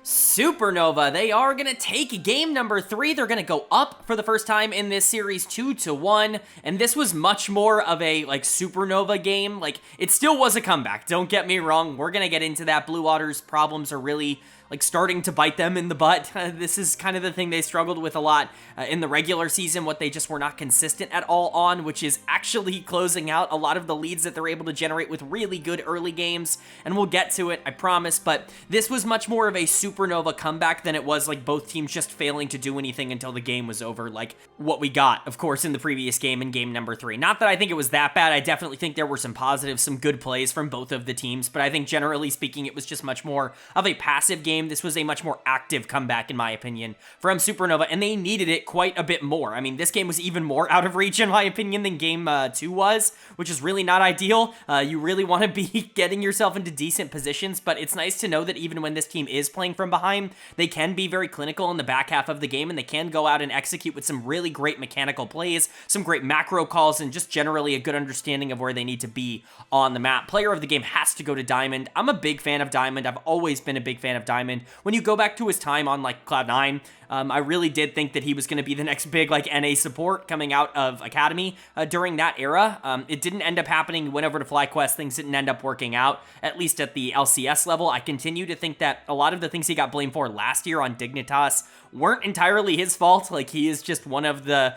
S1: Supernova. They are going to take game number 3. They're going to go up for the first time in this series 2-1, and this was much more of a, like, Supernova game. Like, it still was a comeback, don't get me wrong. We're going to get into that. Blue Otter's problems are really, like, starting to bite them in the butt. This is kind of the thing they struggled with a lot in the regular season, what they just were not consistent at all on, which is actually closing out a lot of the leads that they're able to generate with really good early games, and we'll get to it, I promise, but this was much more of a Supernova comeback than it was, like, both teams just failing to do anything until the game was over, like what we got, of course, in the previous game in game number 3. Not that I think it was that bad. I definitely think there were some positives, some good plays from both of the teams, but I think generally speaking, it was just much more of a passive game. This was a much more active comeback, in my opinion, from Supernova, and they needed it quite a bit more. I mean, this game was even more out of reach, in my opinion, than game 2 was, which is really not ideal. You really want to be getting yourself into decent positions, but it's nice to know that even when this team is playing from behind, they can be very clinical in the back half of the game, and they can go out and execute with some really great mechanical plays, some great macro calls, and just generally a good understanding of where they need to be on the map. Player of the game has to go to Diamond. I'm a big fan of Diamond. I've always been a big fan of Diamond. When you go back to his time on, like, Cloud9, I really did think that he was going to be the next big, like, NA support coming out of Academy during that era. It didn't end up happening. He went over to FlyQuest. Things didn't end up working out, at least at the LCS level. I continue to think that a lot of the things he got blamed for last year on Dignitas weren't entirely his fault. Like, he is just one of the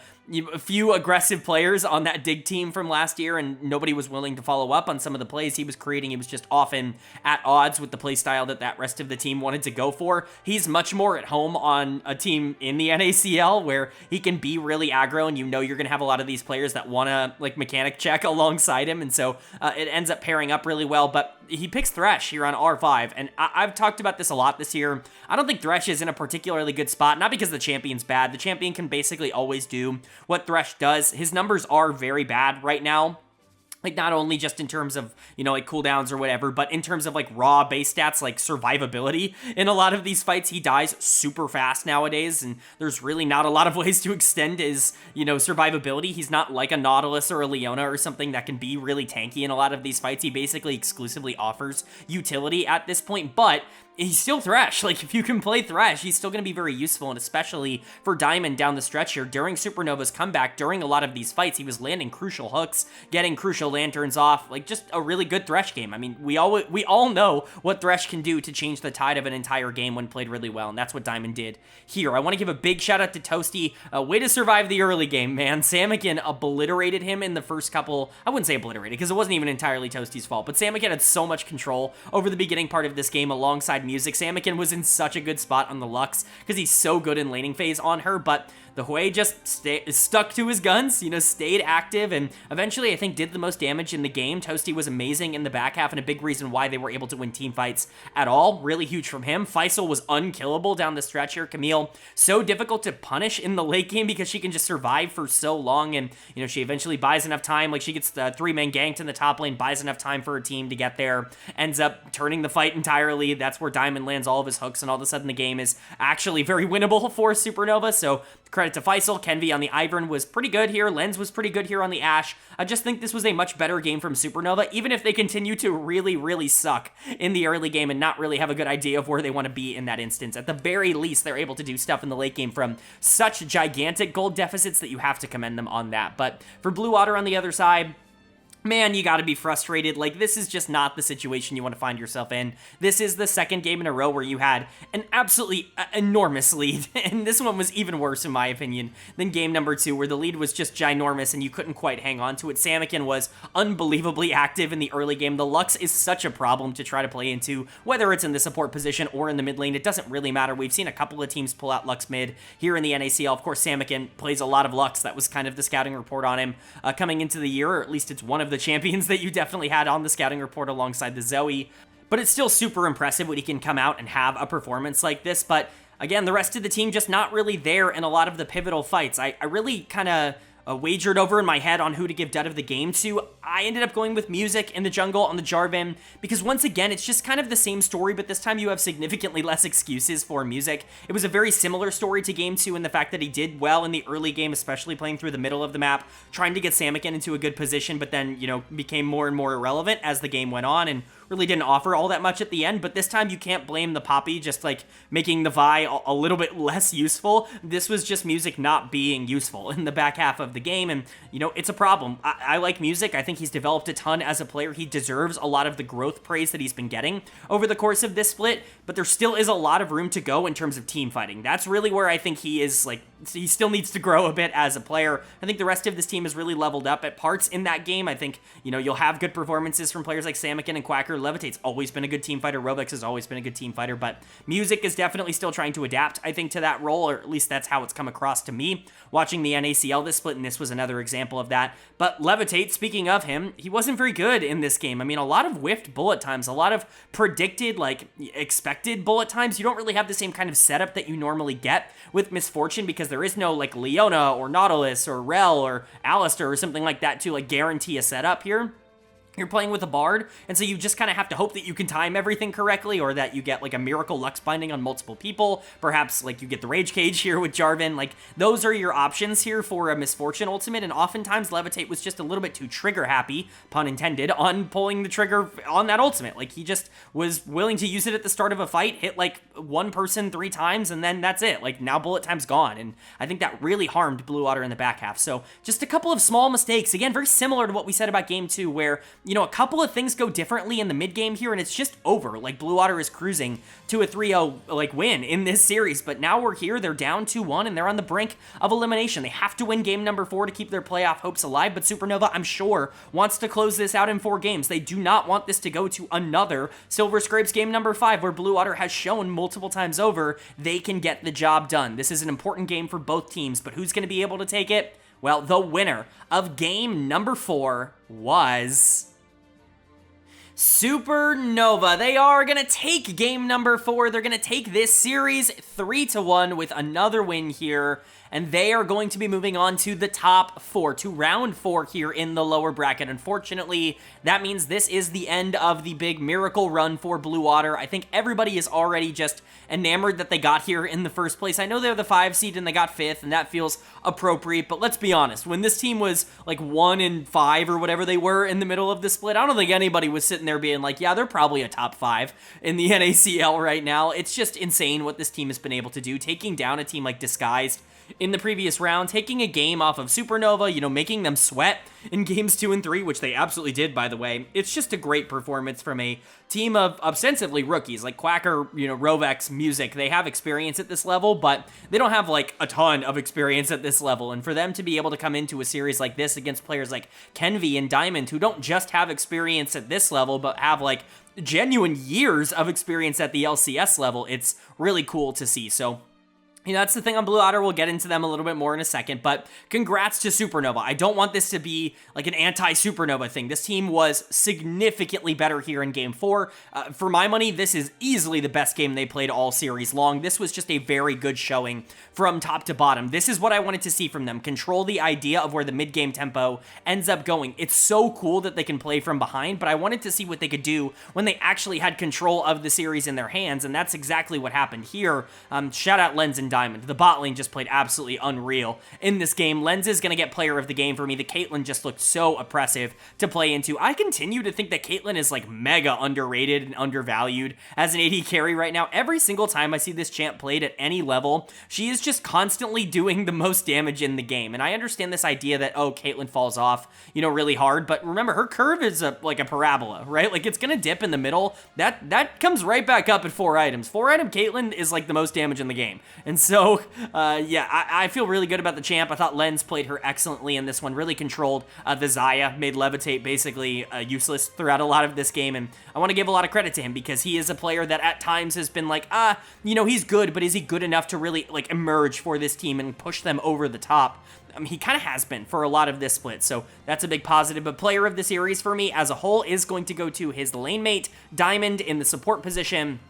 S1: few aggressive players on that Dig team from last year, and nobody was willing to follow up on some of the plays he was creating. He was just often at odds with the play style that rest of the team wanted to go for. He's much more at home on a team in the NACL where he can be really aggro, and you know you're going to have a lot of these players that want to, like, mechanic check alongside him, and so it ends up pairing up really well. But he picks Thresh here on R5, and I've talked about this a lot this year. I don't think Thresh is in a particularly good spot, not because the champion's bad. The champion can basically always do what Thresh does. His numbers are very bad right now. Like, not only just in terms of, you know, like, cooldowns or whatever, but in terms of, like, raw base stats, like survivability. In a lot of these fights, he dies super fast nowadays, and there's really not a lot of ways to extend his, you know, survivability. He's not like a Nautilus or a Leona or something that can be really tanky in a lot of these fights. He basically exclusively offers utility at this point, but he's still Thresh. Like, if you can play Thresh, he's still going to be very useful, and especially for Diamond down the stretch here. During Supernova's comeback, during a lot of these fights, he was landing crucial hooks, getting crucial lanterns off, like, just a really good Thresh game. I mean, we all know what Thresh can do to change the tide of an entire game when played really well, and that's what Diamond did here. I want to give a big shout out to Toasty. Way to survive the early game, man. Samikin obliterated him in the first couple. I wouldn't say obliterated, because it wasn't even entirely Toasty's fault, but Samikin had so much control over the beginning part of this game alongside Music. Samikin was in such a good spot on the Lux because he's so good in laning phase on her, but the Hui just stuck to his guns, stayed active, and eventually I think did the most damage in the game. Toasty was amazing in the back half, and a big reason why they were able to win team fights at all. Really huge from him. Faisal was unkillable down the stretch here. Camille, so difficult to punish in the late game because she can just survive for so long, and she eventually buys enough time. Like, she gets the 3-man ganked in the top lane, buys enough time for her team to get there, ends up turning the fight entirely. That's where Diamond lands all of his hooks, and all of a sudden the game is actually very winnable for Supernova. So credit to Faisal. Kenvi on the Ivern was pretty good here. Lens was pretty good here on the Ashe. I just think this was a much better game from Supernova, even if they continue to really, really suck in the early game and not really have a good idea of where they want to be in that instance. At the very least, they're able to do stuff in the late game from such gigantic gold deficits that you have to commend them on that. But for Blue Otter on the other side, man, you gotta be frustrated. Like, this is just not the situation you want to find yourself in. This is the second game in a row where you had an absolutely enormous lead, and this one was even worse, in my opinion, than game number 2, where the lead was just ginormous and you couldn't quite hang on to it. Samakin was unbelievably active in the early game. The Lux is such a problem to try to play into, whether it's in the support position or in the mid lane. It doesn't really matter. We've seen a couple of teams pull out Lux mid here in the NACL. Of course, Samakin plays a lot of Lux. That was kind of the scouting report on him coming into the year, or at least it's one of the champions that you definitely had on the scouting report alongside the Zoe. But it's still super impressive when he can come out and have a performance like this. But again, the rest of the team just not really there in a lot of the pivotal fights. I really kind of wagered over in my head on who to give dud of the game to. I ended up going with Music in the jungle on the Jarvan, because once again, it's just kind of the same story, but this time you have significantly less excuses for Music. It was a very similar story to game 2 in the fact that he did well in the early game, especially playing through the middle of the map, trying to get Samakin into a good position, but then, became more and more irrelevant as the game went on, and really didn't offer all that much at the end. But this time you can't blame the Poppy just like making the Vi a little bit less useful. This was just Music not being useful in the back half of the game, and it's a problem. I like Music. I think he's developed a ton as a player. He deserves a lot of the growth praise that he's been getting over the course of this split, but there still is a lot of room to go in terms of team fighting. That's really where I think he is, like, he still needs to grow a bit as a player. I think the rest of this team has really leveled up at parts in that game. I think, you'll have good performances from players like Samakin and Quacker. Levitate's always been a good team fighter. Robux has always been a good team fighter, but Music is definitely still trying to adapt, I think, to that role, or at least that's how it's come across to me watching the NACL this split, and this was another example of that. But Levitate, speaking of him, he wasn't very good in this game. I mean, a lot of whiffed bullet times, a lot of predicted, like, expected bullet times. You don't really have the same kind of setup that you normally get with Misfortune, because there is no, like, Leona or Nautilus or Rel or Alistair or something like that to, like, guarantee a setup here. You're playing with a Bard, and so you just kind of have to hope that you can time everything correctly, or that you get, like, a miracle Lux binding on multiple people. Perhaps, like, you get the Rage Cage here with Jarvan. Like, those are your options here for a Misfortune ultimate, and oftentimes Levitate was just a little bit too trigger-happy, pun intended, on pulling the trigger on that ultimate. Like, he just was willing to use it at the start of a fight, hit, like, one person 3 times, and then that's it. Like, now bullet time's gone, and I think that really harmed Blue Otter in the back half. So, just a couple of small mistakes. Again, very similar to what we said about game 2, where a couple of things go differently in the mid game here, and it's just over. Like, Blue Otter is cruising to a 3-0 like win in this series, but now we're here. They're down 2-1, and they're on the brink of elimination. They have to win game number 4 to keep their playoff hopes alive, but Supernova, I'm sure, wants to close this out in 4 games. They do not want this to go to another Silver Scrapes game number 5, where Blue Otter has shown multiple times over they can get the job done. This is an important game for both teams, but who's going to be able to take it? Well, the winner of game number 4 was Supernova. They are going to take game number 4. They're going to take this series 3-1 with another win here, and they are going to be moving on to the top 4, to round 4 here in the lower bracket. Unfortunately, that means this is the end of the big miracle run for Blue Otter. I think everybody is already just enamored that they got here in the first place. I know they're the 5 seed and they got 5th, and that feels appropriate, but let's be honest. When this team was like 1-5 or whatever they were in the middle of the split, I don't think anybody was sitting there being like, yeah, they're probably a top 5 in the NACL right now. It's just insane what this team has been able to do, taking down a team like Disguised in the previous round, taking a game off of Supernova, making them sweat in games 2 and 3, which they absolutely did, by the way. It's just a great performance from a team of ostensibly rookies, like Quacker, Rovex, Music. They have experience at this level, but they don't have, like, a ton of experience at this level. And for them to be able to come into a series like this against players like Kenvi and Diamond, who don't just have experience at this level, but have, like, genuine years of experience at the LCS level, it's really cool to see. So That's the thing on Blue Otter. We'll get into them a little bit more in a second, but congrats to Supernova. I don't want this to be like an anti-Supernova thing. This team was significantly better here in Game 4. For my money, this is easily the best game they played all series long. This was just a very good showing from top to bottom. This is what I wanted to see from them. Control the idea of where the mid-game tempo ends up going. It's so cool that they can play from behind, but I wanted to see what they could do when they actually had control of the series in their hands, and that's exactly what happened here. Shout out Lens and Diamond. The bot lane just played absolutely unreal in this game. Lens is going to get player of the game for me. The Caitlyn just looked so oppressive to play into. I continue to think that Caitlyn is like mega underrated and undervalued as an AD carry right now. Every single time I see this champ played at any level, she is just constantly doing the most damage in the game. And I understand this idea that, oh, Caitlyn falls off, really hard. But remember, her curve is like a parabola, right? Like it's going to dip in the middle. That comes right back up at 4 items. 4 item Caitlyn is like the most damage in the game. And so yeah, I feel really good about the champ. I thought Lens played her excellently in this one, really controlled the Xayah, made Levitate basically useless throughout a lot of this game, and I want to give a lot of credit to him because he is a player that at times has been like, he's good, but is he good enough to really like emerge for this team and push them over the top? He kind of has been for a lot of this split, so that's a big positive. But player of the series for me as a whole is going to go to his lane mate, Diamond, in the support position.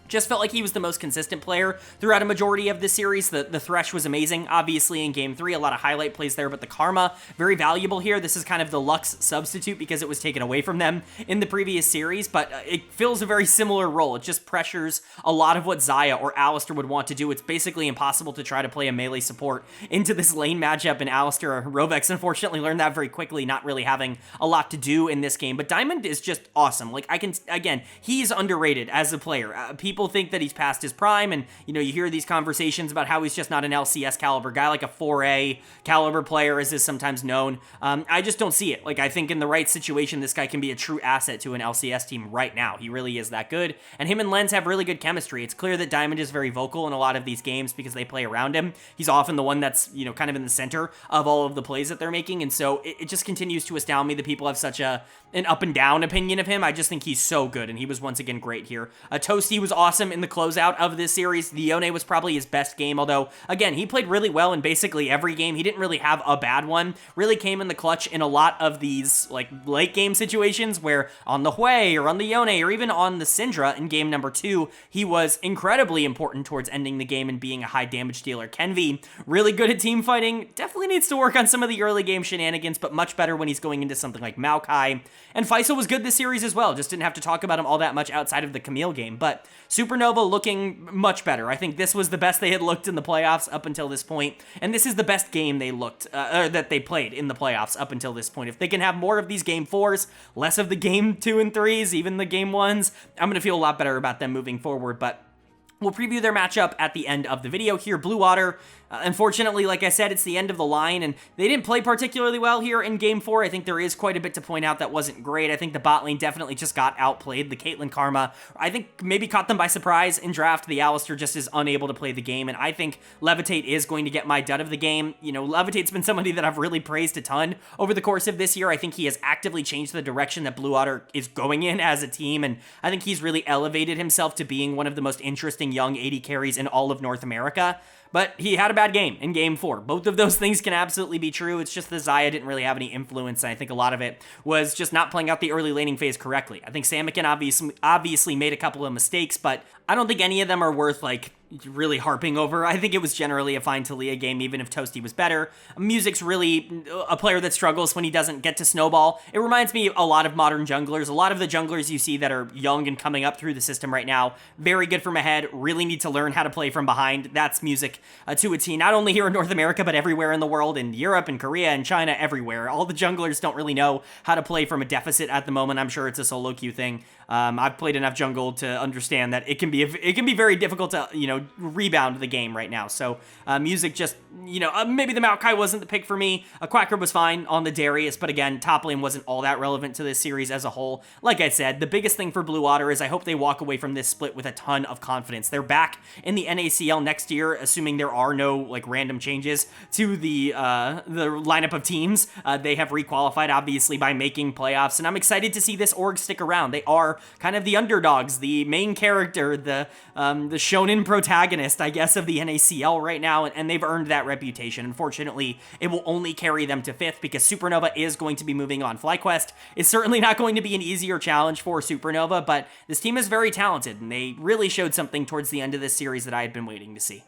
S1: Just felt like he was the most consistent player throughout a majority of the series. The Thresh was amazing, obviously, in Game 3. A lot of highlight plays there, but the Karma, very valuable here. This is kind of the Lux substitute because it was taken away from them in the previous series, but it fills a very similar role. It just pressures a lot of what Xayah or Alistar would want to do. It's basically impossible to try to play a melee support into this lane matchup, and Alistar, Rovex, unfortunately learned that very quickly, not really having a lot to do in this game. But Diamond is just awesome. Like, again, he's underrated as a player. People think that he's past his prime, and you hear these conversations about how he's just not an LCS caliber guy, like a 4A caliber player, as is sometimes known. I just don't see it. Like, I think in the right situation, this guy can be a true asset to an LCS team right now. He really is that good, and him and Lens have really good chemistry. It's clear that Diamond is very vocal in a lot of these games because they play around him. He's often the one that's, kind of in the center of all of the plays that they're making, and so it just continues to astound me that people have such an up and down opinion of him. I just think he's so good, and he was once again great here. Toasty was awesome in the closeout of this series. The Yone was probably his best game, although, again, he played really well in basically every game. He didn't really have a bad one. Really came in the clutch in a lot of these, like, late game situations where on the Hui or on the Yone or even on the Syndra in game number 2, he was incredibly important towards ending the game and being a high damage dealer. Kenvi, really good at team fighting. Definitely needs to work on some of the early game shenanigans, but much better when he's going into something like Maokai. And Faisal was good this series as well. Just didn't have to talk about him all that much outside of the Camille game. But Supernova looking much better. I think this was the best they had looked in the playoffs up until this point. And this is the best game they looked, that they played in the playoffs up until this point. If they can have more of these game 4s, less of the game 2 and 3s, even the game 1s, I'm going to feel a lot better about them moving forward. But we'll preview their matchup at the end of the video here. Blue Otter, unfortunately, like I said, it's the end of the line, and they didn't play particularly well here in Game 4. I think there is quite a bit to point out that wasn't great. I think the bot lane definitely just got outplayed. The Caitlyn Karma, I think, maybe caught them by surprise in draft. The Alistar just is unable to play the game, and I think Levitate is going to get my dud of the game. Levitate's been somebody that I've really praised a ton over the course of this year. I think he has actively changed the direction that Blue Otter is going in as a team, and I think he's really elevated himself to being one of the most interesting young AD carries in all of North America. But he had a bad game in Game 4. Both of those things can absolutely be true. It's just that Xayah didn't really have any influence, and I think a lot of it was just not playing out the early laning phase correctly. I think Samikin obviously made a couple of mistakes, but I don't think any of them are worth, like, really harping over. I think it was generally a fine Talia game, even if Toasty was better. Music's really a player that struggles when he doesn't get to snowball. It reminds me a lot of modern junglers. A lot of the junglers you see that are young and coming up through the system right now, very good from ahead, really need to learn how to play from behind. That's Music to a T, not only here in North America, but everywhere in the world, in Europe and Korea and China, everywhere. All the junglers don't really know how to play from a deficit at the moment. I'm sure it's a solo queue thing. I've played enough jungle to understand that it can be very difficult to, rebound the game right now. So, Music just, maybe the Maokai wasn't the pick for me. A Quacker was fine on the Darius, but again, top lane wasn't all that relevant to this series as a whole. Like I said, the biggest thing for Blue Otter is I hope they walk away from this split with a ton of confidence. They're back in the NACL next year, assuming there are no, like, random changes to the lineup of teams. They have requalified, obviously, by making playoffs, and I'm excited to see this org stick around. They are kind of the underdogs, the main character, the shonen protagonist protagonist, I guess, of the NACL right now, and they've earned that reputation. Unfortunately, it will only carry them to 5th because Supernova is going to be moving on. FlyQuest is certainly not going to be an easier challenge for Supernova, but this team is very talented, and they really showed something towards the end of this series that I had been waiting to see.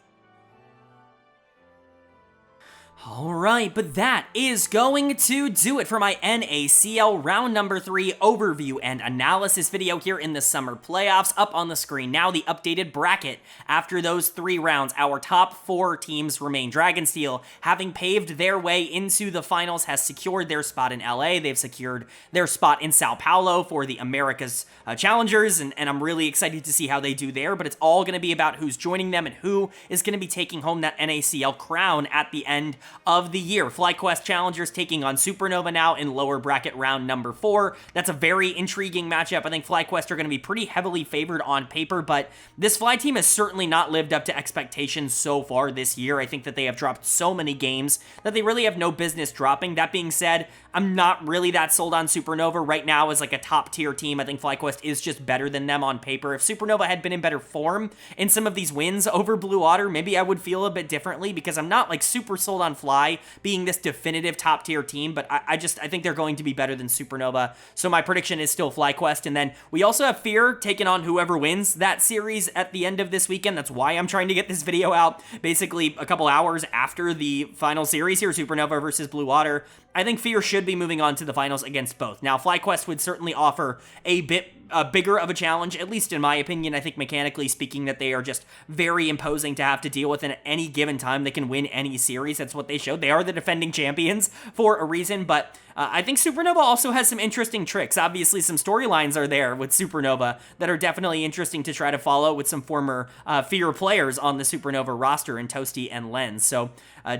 S1: Alright, but that is going to do it for my NACL round number 3 overview and analysis video here in the summer playoffs. Up on the screen now, the updated bracket. After those 3 rounds, our top 4 teams remain. Dragonsteel, having paved their way into the finals, has secured their spot in LA. They've secured their spot in Sao Paulo for the Americas Challengers, and I'm really excited to see how they do there, but it's all going to be about who's joining them and who is going to be taking home that NACL crown at the end of the year. FlyQuest Challengers taking on Supernova now in lower bracket round number 4. That's a very intriguing matchup. I think FlyQuest are going to be pretty heavily favored on paper, but this Fly team has certainly not lived up to expectations so far this year. I think that they have dropped so many games that they really have no business dropping. That being said, I'm not really that sold on Supernova right now as like a top tier team. I think FlyQuest is just better than them on paper. If Supernova had been in better form in some of these wins over Blue Otter, maybe I would feel a bit differently because I'm not like super sold on Fly being this definitive top tier team, but I think they're going to be better than Supernova. So my prediction is still FlyQuest. And then we also have Fear taking on whoever wins that series at the end of this weekend. That's why I'm trying to get this video out basically a couple hours after the final series here, Supernova versus Blue Otter. I think Fear should be moving on to the finals against both. Now, FlyQuest would certainly offer a bit bigger of a challenge, at least in my opinion. I think mechanically speaking that they are just very imposing to have to deal with, and at any given time they can win any series. That's what they showed. They are the defending champions for a reason, but I think Supernova also has some interesting tricks. Obviously, some storylines are there with Supernova that are definitely interesting to try to follow with some former Fear players on the Supernova roster in Toasty and Lens. So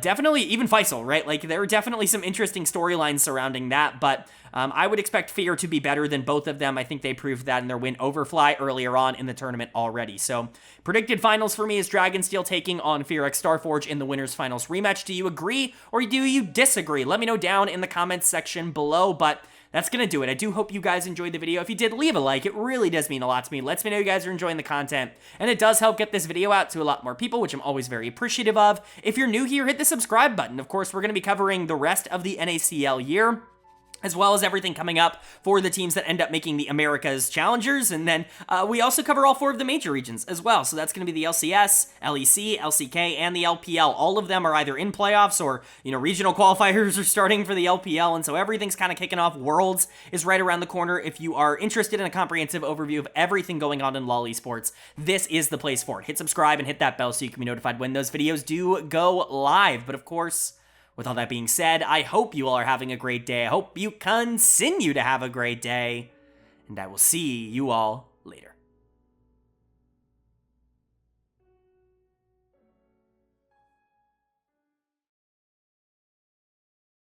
S1: definitely, even Faisal, right? Like, there are definitely some interesting storylines surrounding that, but I would expect Fear to be better than both of them. I think they proved that in their win over Fly earlier on in the tournament already. So, predicted finals for me is Dragonsteel taking on Fear x Starforge in the winners finals rematch. Do you agree or do you disagree? Let me know down in the comments section below, but that's going to do it. I do hope you guys enjoyed the video. If you did, leave a like. It really does mean a lot to me. Lets me know you guys are enjoying the content, and it does help get this video out to a lot more people, which I'm always very appreciative of. If you're new here, hit the subscribe button. Of course, we're going to be covering the rest of the NACL year, as well as everything coming up for the teams that end up making the Americas Challengers. And then we also cover all 4 of the major regions as well. So that's going to be the LCS, LEC, LCK, and the LPL. All of them are either in playoffs or, regional qualifiers are starting for the LPL. And so everything's kind of kicking off. Worlds is right around the corner. If you are interested in a comprehensive overview of everything going on in LoL Esports, this is the place for it. Hit subscribe and hit that bell so you can be notified when those videos do go live. But of course, with all that being said, I hope you all are having a great day. I hope you continue to have a great day. And I will see you all